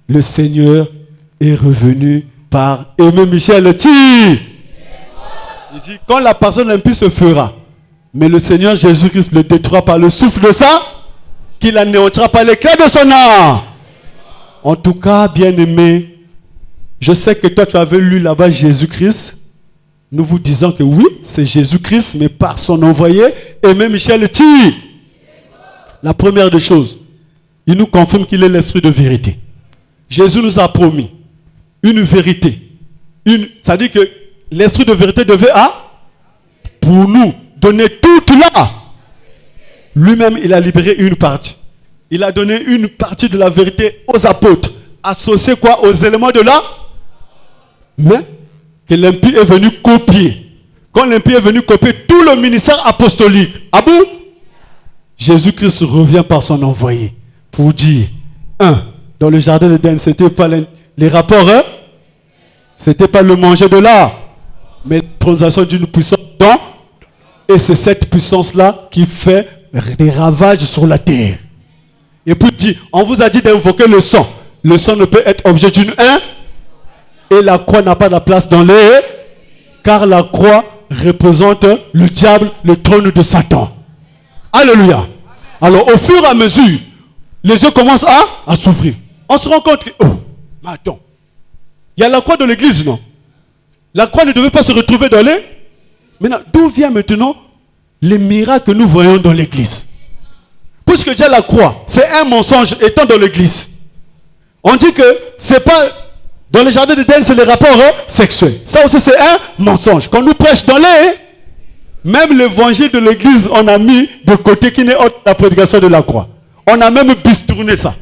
le Seigneur est revenu par Aimé Michel Ti. Il dit, quand la personne impie se fera, mais le Seigneur Jésus-Christ le détruira par le souffle de ça, qu'il anéantira par l'éclat de son âme. En tout cas, bien-aimé, je sais que toi tu avais lu là-bas Jésus-Christ. Nous vous disons que oui, c'est Jésus-Christ, mais par son envoyé, Aimé Michel Ti. La première des choses, il nous confirme qu'il est l'esprit de vérité. Jésus nous a promis une vérité. Ça dit que l'esprit de vérité devait, pour nous, donner toute là. Lui-même, il a libéré une partie. Il a donné une partie de la vérité aux apôtres. Associé quoi? Aux éléments de là. Mais que l'impie est venu copier. Quand l'impie est venu copier tout le ministère apostolique, Jésus-Christ revient par son envoyé pour dire, dans le jardin d'Éden, c'était pas les rapports, c'était pas le manger de là, mais la transaction d'une puissance dans, et c'est cette puissance-là qui fait des ravages sur la terre. Et puis il dit, on vous a dit d'invoquer le sang. Le sang ne peut être objet d'une et la croix n'a pas de place dans les... Car la croix représente le diable, le trône de Satan. Alléluia. Alors au fur et à mesure, les yeux commencent à s'ouvrir. On se rend compte que... Oh, mais attends. Il y a la croix de l'église, non? La croix ne devait pas se retrouver dans les... Maintenant, d'où vient maintenant les miracles que nous voyons dans l'église? Puisque déjà la croix, c'est un mensonge étant dans l'église. On dit que c'est pas dans le jardin d'Éden, c'est les rapports sexuels. Ça aussi c'est un mensonge. Quand nous prêche dans les... Même l'évangile de l'église, on a mis de côté qui n'est autre que la prédication de la croix. On a même bistourné ça.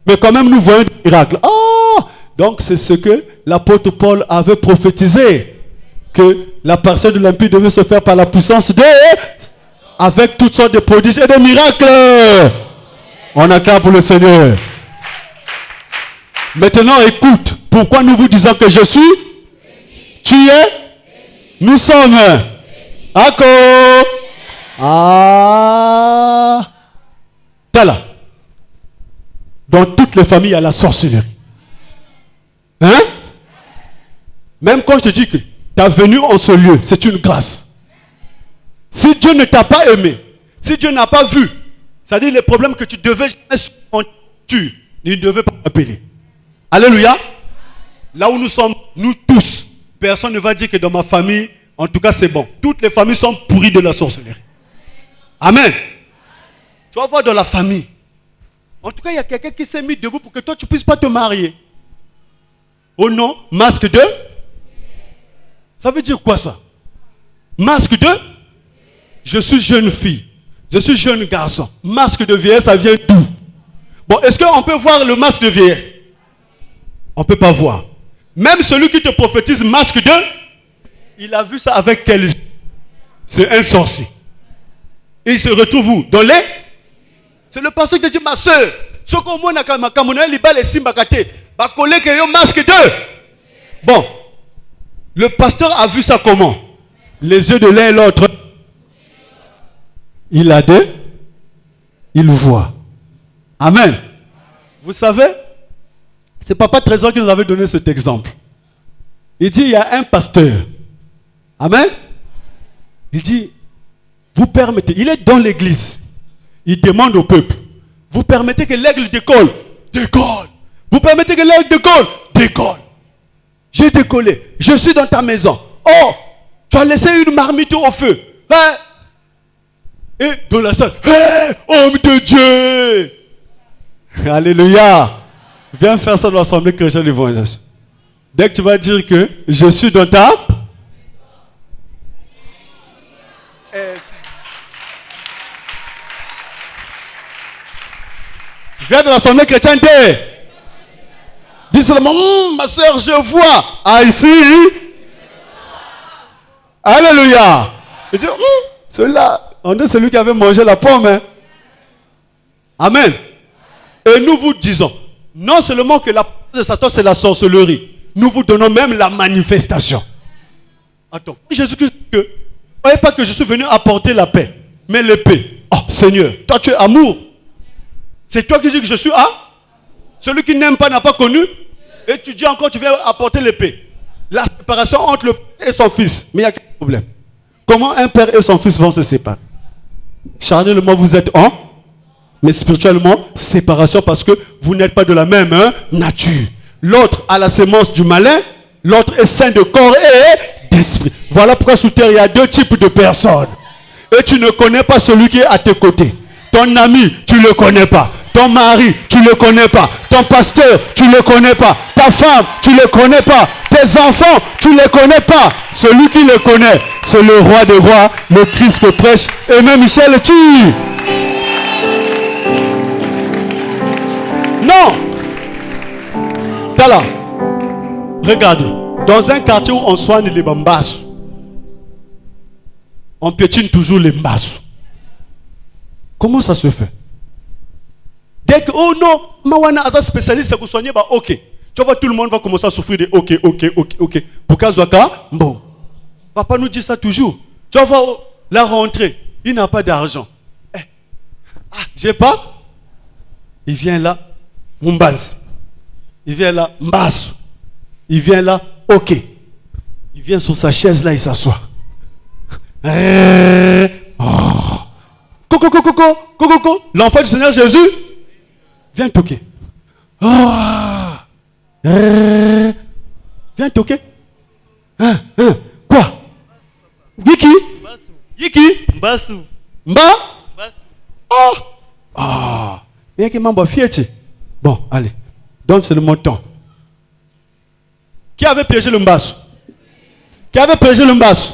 Mais quand même nous voyons des miracles. Oh! Donc c'est ce que l'apôtre Paul avait prophétisé. Que la personne de l'impie devait se faire par la puissance de... Avec toutes sortes de prodiges et de miracles. On acclame pour le Seigneur. Maintenant écoute. Pourquoi nous vous disons que je suis? Tu es? Nous sommes. Ako. Ah. Voilà. Dans toutes les familles, il y a la sorcellerie. Hein? Même quand je te dis que ta venue en ce lieu, c'est une grâce. Si Dieu ne t'a pas aimé, si Dieu n'a pas vu, c'est-à-dire les problèmes que tu devais il ne devait pas t'appeler. Alléluia. Là où nous sommes, nous tous, personne ne va dire que dans ma famille, en tout cas c'est bon. Toutes les familles sont pourries de la sorcellerie. Amen. Tu vas voir dans la famille. En tout cas, il y a quelqu'un qui s'est mis debout pour que toi tu ne puisses pas te marier. Oh non, masque de... Ça veut dire quoi ça? Masque de... Je suis jeune fille. Je suis jeune garçon. Masque de vieillesse, ça vient d'où? Bon, est-ce qu'on peut voir le masque de vieillesse? On ne peut pas voir. Même celui qui te prophétise masque de... Il a vu ça avec quel... C'est un sorcier. Et il se retrouve où? Dans les... C'est le pasteur qui dit, ma soeur, ce qu'on m'a dit, masque de... Bon. Le pasteur a vu ça comment? Les yeux de l'un et l'autre. Il a deux. Il voit. Amen. Vous savez, c'est Papa Trésor qui nous avait donné cet exemple. Il dit, il y a un pasteur. Amen. Il dit, vous permettez, il est dans l'église. Il demande au peuple, vous permettez que l'aigle décolle? Décolle. Vous permettez que l'aigle décolle? Décolle. J'ai décollé. Je suis dans ta maison. Oh, tu as laissé une marmite au feu. Hein? Et dans la salle, hey, homme de Dieu. Alléluia. Viens faire ça dans l'assemblée chrétienne d'évangélisation. Dès que tu vas dire que je suis dans ta... Viens dans l'assemblée chrétienne de... Dis seulement, ma soeur, je vois. Ah, ici. Alléluia. Et dis, celui-là, on est celui qui avait mangé la pomme. Hein? Amen. Et nous vous disons, non seulement que la parole de Satan, c'est la sorcellerie, nous vous donnons même la manifestation. Attends, Jésus-Christ, ne voyez pas que je suis venu apporter la paix, mais l'épée. Oh Seigneur, toi tu es amour. C'est toi qui dis que je suis celui qui n'aime pas n'a pas connu. Et tu dis encore, tu viens apporter l'épée. La séparation entre le père et son fils. Mais il y a quel problème? Comment un père et son fils vont se séparer? Charnellement, vous êtes un, mais spirituellement, séparation parce que vous n'êtes pas de la même nature. L'autre a la sémence du malin, l'autre est saint de corps et d'esprit. Voilà pourquoi sous terre, il y a deux types de personnes. Et tu ne connais pas celui qui est à tes côtés. Ton ami, tu ne le connais pas. Ton mari, tu ne le connais pas. Ton pasteur, tu ne le connais pas. Ta femme, tu ne le connais pas. Tes enfants, tu ne les connais pas. Celui qui le connaît, c'est le roi des rois, le Christ que prêche. Et même Michel le tue. Non. Tala. Regardez. Dans un quartier où on soigne les bambasses, on piétine toujours les mbasses. Comment ça se fait? Dès que, oh non, Mawana a un spécialiste pour soigner, bah ok. Tu vois, tout le monde va commencer à souffrir de ok. Pour Kazwaka, bon. Papa nous dit ça toujours. Tu vas voir la rentrée, il n'a pas d'argent. J'ai pas. Il vient là, Mumbaz. Il vient là, Mbasu. Il vient là, ok. Il vient sur sa chaise là, il s'assoit. Coco. L'enfant du Seigneur Jésus viens toquer. Viens toquer. Quoi? Wiki? Yiki?
Mbasu.
Mba? Oh! Ah! Il y a qui m'a fiété. Bon, allez. Donne seulement ton. Qui avait piégé le mbasso? Qui avait piégé le mbasso?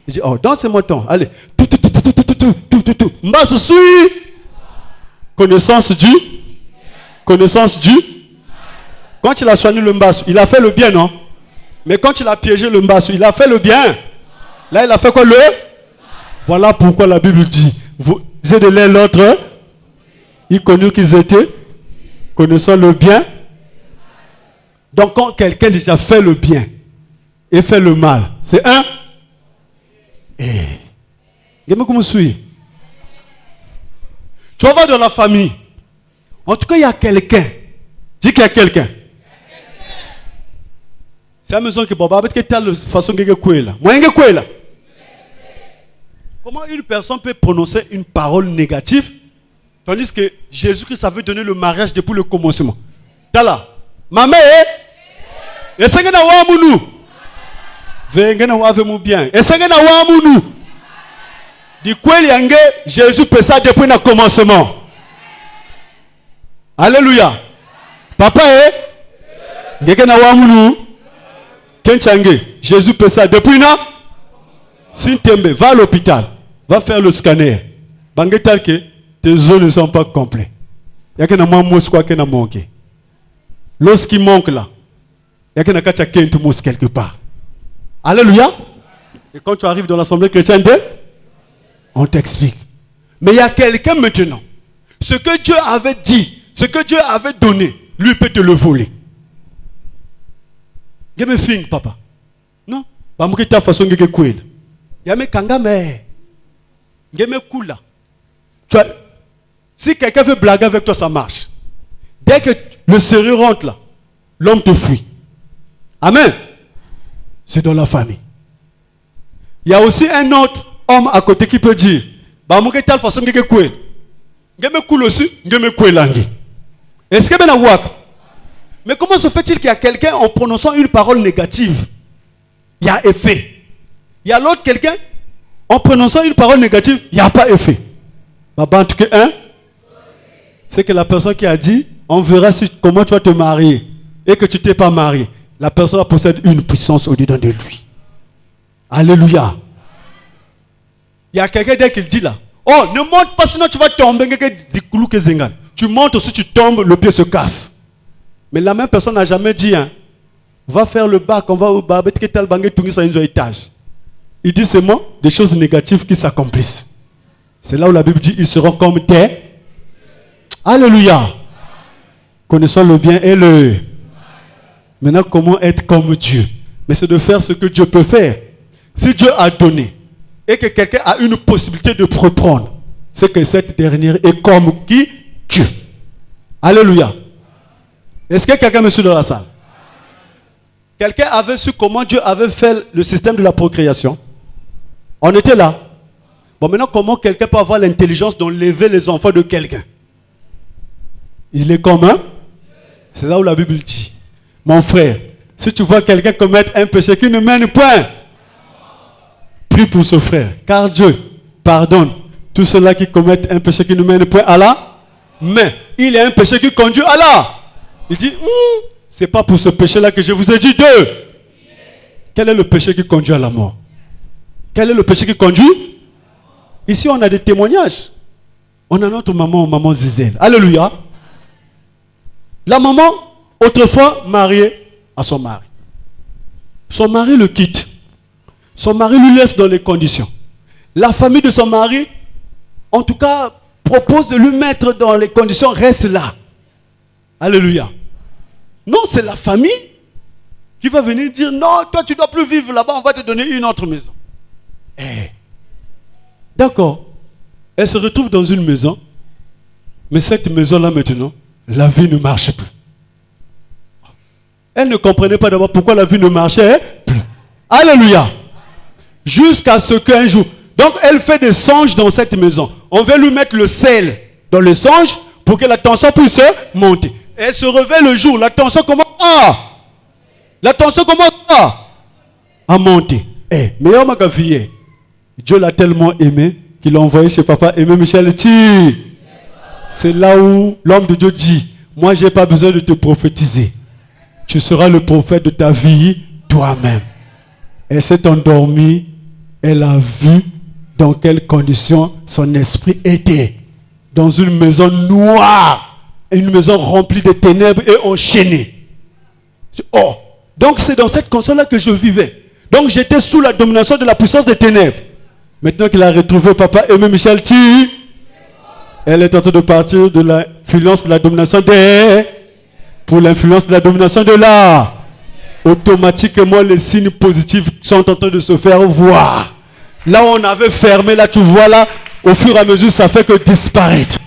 Il dit, oh, donne seulement ton. Allez. Tout. Mbasso suit. Connaissance du. Connaissance du. Quand il a soigné le mbasso, il a fait le bien, non? Mais quand il a piégé le mbasso, il a fait le bien. Là, il a fait quoi? Le. Voilà pourquoi la Bible dit, vous êtes de l'un l'autre, ils connurent qu'ils étaient, connaissant le bien. Donc quand quelqu'un déjà fait le bien et fait le mal, c'est un. Comment suis? Tu vas voir dans la famille. En tout cas, il y a quelqu'un. Dis qu'il y a quelqu'un. C'est la maison qui est bonne. Que telle façon que tu là. Moi, je là. Comment une personne peut prononcer une parole négative tandis que Jésus-Christ avait donné le mariage depuis le commencement? Tala. Maman, et c'est que na wa munu. Venga na wa vemu bien. Et c'est que na wa munu. Di kweli yange Jésus peut ça depuis le commencement. Alléluia. Papa ngeke na wa munu. Kenchange Jésus peut ça depuis na. Sintembe va à l'hôpital. Va faire le scanner. Bangetal que tes os ne sont pas complets. Il y a qu'un mousse quoi qu'il a manqué. Lorsqu'il manque là, il y a qu'un kacha kent mousse quelque part. Alléluia. Et quand tu arrives dans l'assemblée chrétienne, on t'explique. Mais il y a quelqu'un maintenant. Ce que Dieu avait dit, ce que Dieu avait donné, lui peut te le voler. Give me thing, papa. Non. Pas moi qui ta façon de couler. Yame kangame. Yame kula. Tu vois, si quelqu'un veut blaguer avec toi, ça marche. Dès que le sérieux rentre là, l'homme te fuit. Amen. C'est dans la famille. Il y a aussi un autre homme à côté qui peut dire, bah moi qui telle façon que couler. Yame coule aussi, yame coulangi. Est-ce que ben a mais comment se fait-il qu'il y a quelqu'un en prononçant une parole négative, il y a effet? Il y a l'autre quelqu'un, en prononçant une parole négative, il n'y a pas effet. En tout cas, c'est que la personne qui a dit, on verra comment tu vas te marier, et que tu ne t'es pas marié. La personne possède une puissance au-dedans de lui. Alléluia. Il y a quelqu'un dès qu'il dit là, oh, ne monte pas sinon tu vas tomber. Tu montes aussi, tu tombes, le pied se casse. Mais la même personne n'a jamais dit, hein, va faire le bac, on va au bar, sur un étage. Il dit seulement des choses négatives qui s'accomplissent. C'est là où la Bible dit, ils seront comme des. Alléluia. Connaissant le bien et le. Maintenant, comment être comme Dieu? Mais c'est de faire ce que Dieu peut faire. Si Dieu a donné et que quelqu'un a une possibilité de reprendre, c'est que cette dernière est comme qui? Dieu. Alléluia. Est-ce que quelqu'un me suit dans la salle? Quelqu'un avait su comment Dieu avait fait le système de la procréation? On était là. Bon, maintenant, comment quelqu'un peut avoir l'intelligence d'enlever les enfants de quelqu'un? Il est commun. C'est là où la Bible dit, mon frère, si tu vois quelqu'un commettre un péché qui ne mène point, prie pour ce frère, car Dieu pardonne tous ceux-là qui commettent un péché qui ne mène point à la. Mais il y a un péché qui conduit à la. Il dit, c'est pas pour ce péché-là que je vous ai dit de. Quel est le péché qui conduit à la mort? Quel est le péché qui conduit? Ici, on a des témoignages. On a notre maman Zizel. Alléluia. La maman, autrefois mariée à son mari. Son mari le quitte. Son mari lui laisse dans les conditions. La famille de son mari, en tout cas, propose de lui mettre dans les conditions, reste là. Alléluia. Non, c'est la famille qui va venir dire, non, toi tu ne dois plus vivre là-bas, on va te donner une autre maison. D'accord. Elle se retrouve dans une maison, mais cette maison-là maintenant, la vie ne marche plus. Elle ne comprenait pas d'abord pourquoi la vie ne marchait plus. Alléluia. Jusqu'à ce qu'un jour, donc elle fait des songes dans cette maison. On veut lui mettre le sel dans le songe pour que la tension puisse monter. Elle se réveille le jour, la tension commence à monter. Mais Dieu l'a tellement aimé qu'il a envoyé chez papa Aimé Michel. C'est là où l'homme de Dieu dit, Moi, je n'ai pas besoin de te prophétiser. Tu seras le prophète de ta vie toi-même. Elle s'est endormie. Elle a vu dans quelles conditions son esprit était. Dans une maison noire. Une maison remplie de ténèbres et enchaînée. Oh, donc c'est dans cette condition-là que je vivais. Donc j'étais sous la domination de la puissance des ténèbres. Maintenant qu'il a retrouvé papa Aimé Michel Thi, elle est en train de partir de l'influence de la domination des... pour l'influence de la domination de l'art. Automatiquement, les signes positifs sont en train de se faire voir. Là où on avait fermé, là tu vois là, au fur et à mesure, ça fait que disparaître.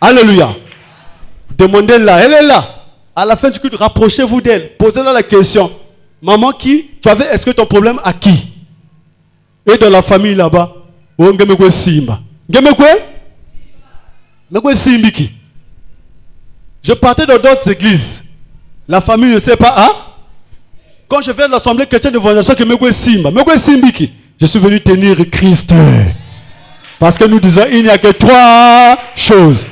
Alléluia. Demandez-la, elle est là. À la fin du culte, rapprochez-vous d'elle. Posez-la la question. Maman qui, tu avais, est-ce que ton problème à qui? Et dans la famille là-bas, je partais dans d'autres églises. La famille ne sait pas, hein? Quand je viens de l'assemblée chrétienne de Vonation, je suis venu tenir Christ. Parce que nous disons, il n'y a que 3 choses.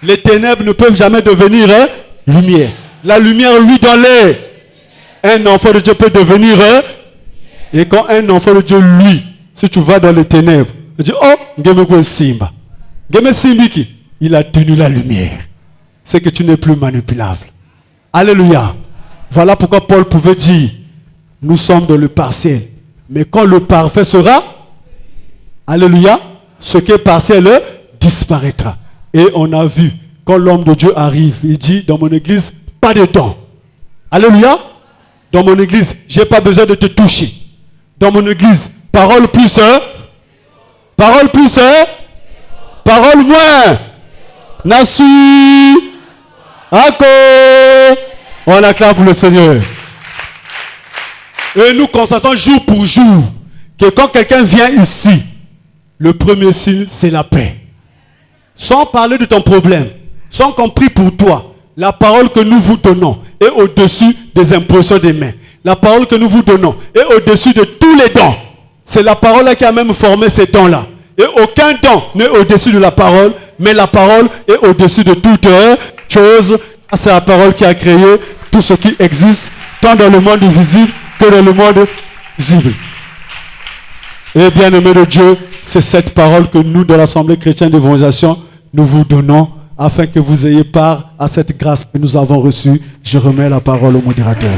Les ténèbres ne peuvent jamais devenir lumière. La lumière, lui, dans les... Un enfant de Dieu peut devenir... Et quand un enfant de Dieu, lui, si tu vas dans les ténèbres, tu dis, oh, Simba. Il a tenu la lumière. C'est que tu n'es plus manipulable. Alléluia. Voilà pourquoi Paul pouvait dire, nous sommes dans le partiel. Mais quand le parfait sera, alléluia, ce qui est partiel disparaîtra. Et on a vu, quand l'homme de Dieu arrive, il dit, dans mon église, pas de temps. Alléluia. Dans mon église, je n'ai pas besoin de te toucher. Dans mon église, parole plus, parole plus, parole moins. Nassu, Ako. On acclame pour le Seigneur. Et nous constatons jour pour jour que quand quelqu'un vient ici, le premier signe, c'est la paix. Sans parler de ton problème, sans qu'on prie pour toi, la parole que nous vous donnons est au-dessus des impressions des mains. La parole que nous vous donnons est au-dessus de tous les dons. C'est la parole qui a même formé ces dons-là. Et aucun don n'est au-dessus de la parole, mais la parole est au-dessus de toute chose. C'est la parole qui a créé tout ce qui existe, tant dans le monde visible que dans le monde visible. Et bien aimé de Dieu, c'est cette parole que nous, dans l'Assemblée chrétienne d'évangélisation, nous vous donnons afin que vous ayez part à cette grâce que nous avons reçue. Je remets la parole au modérateur.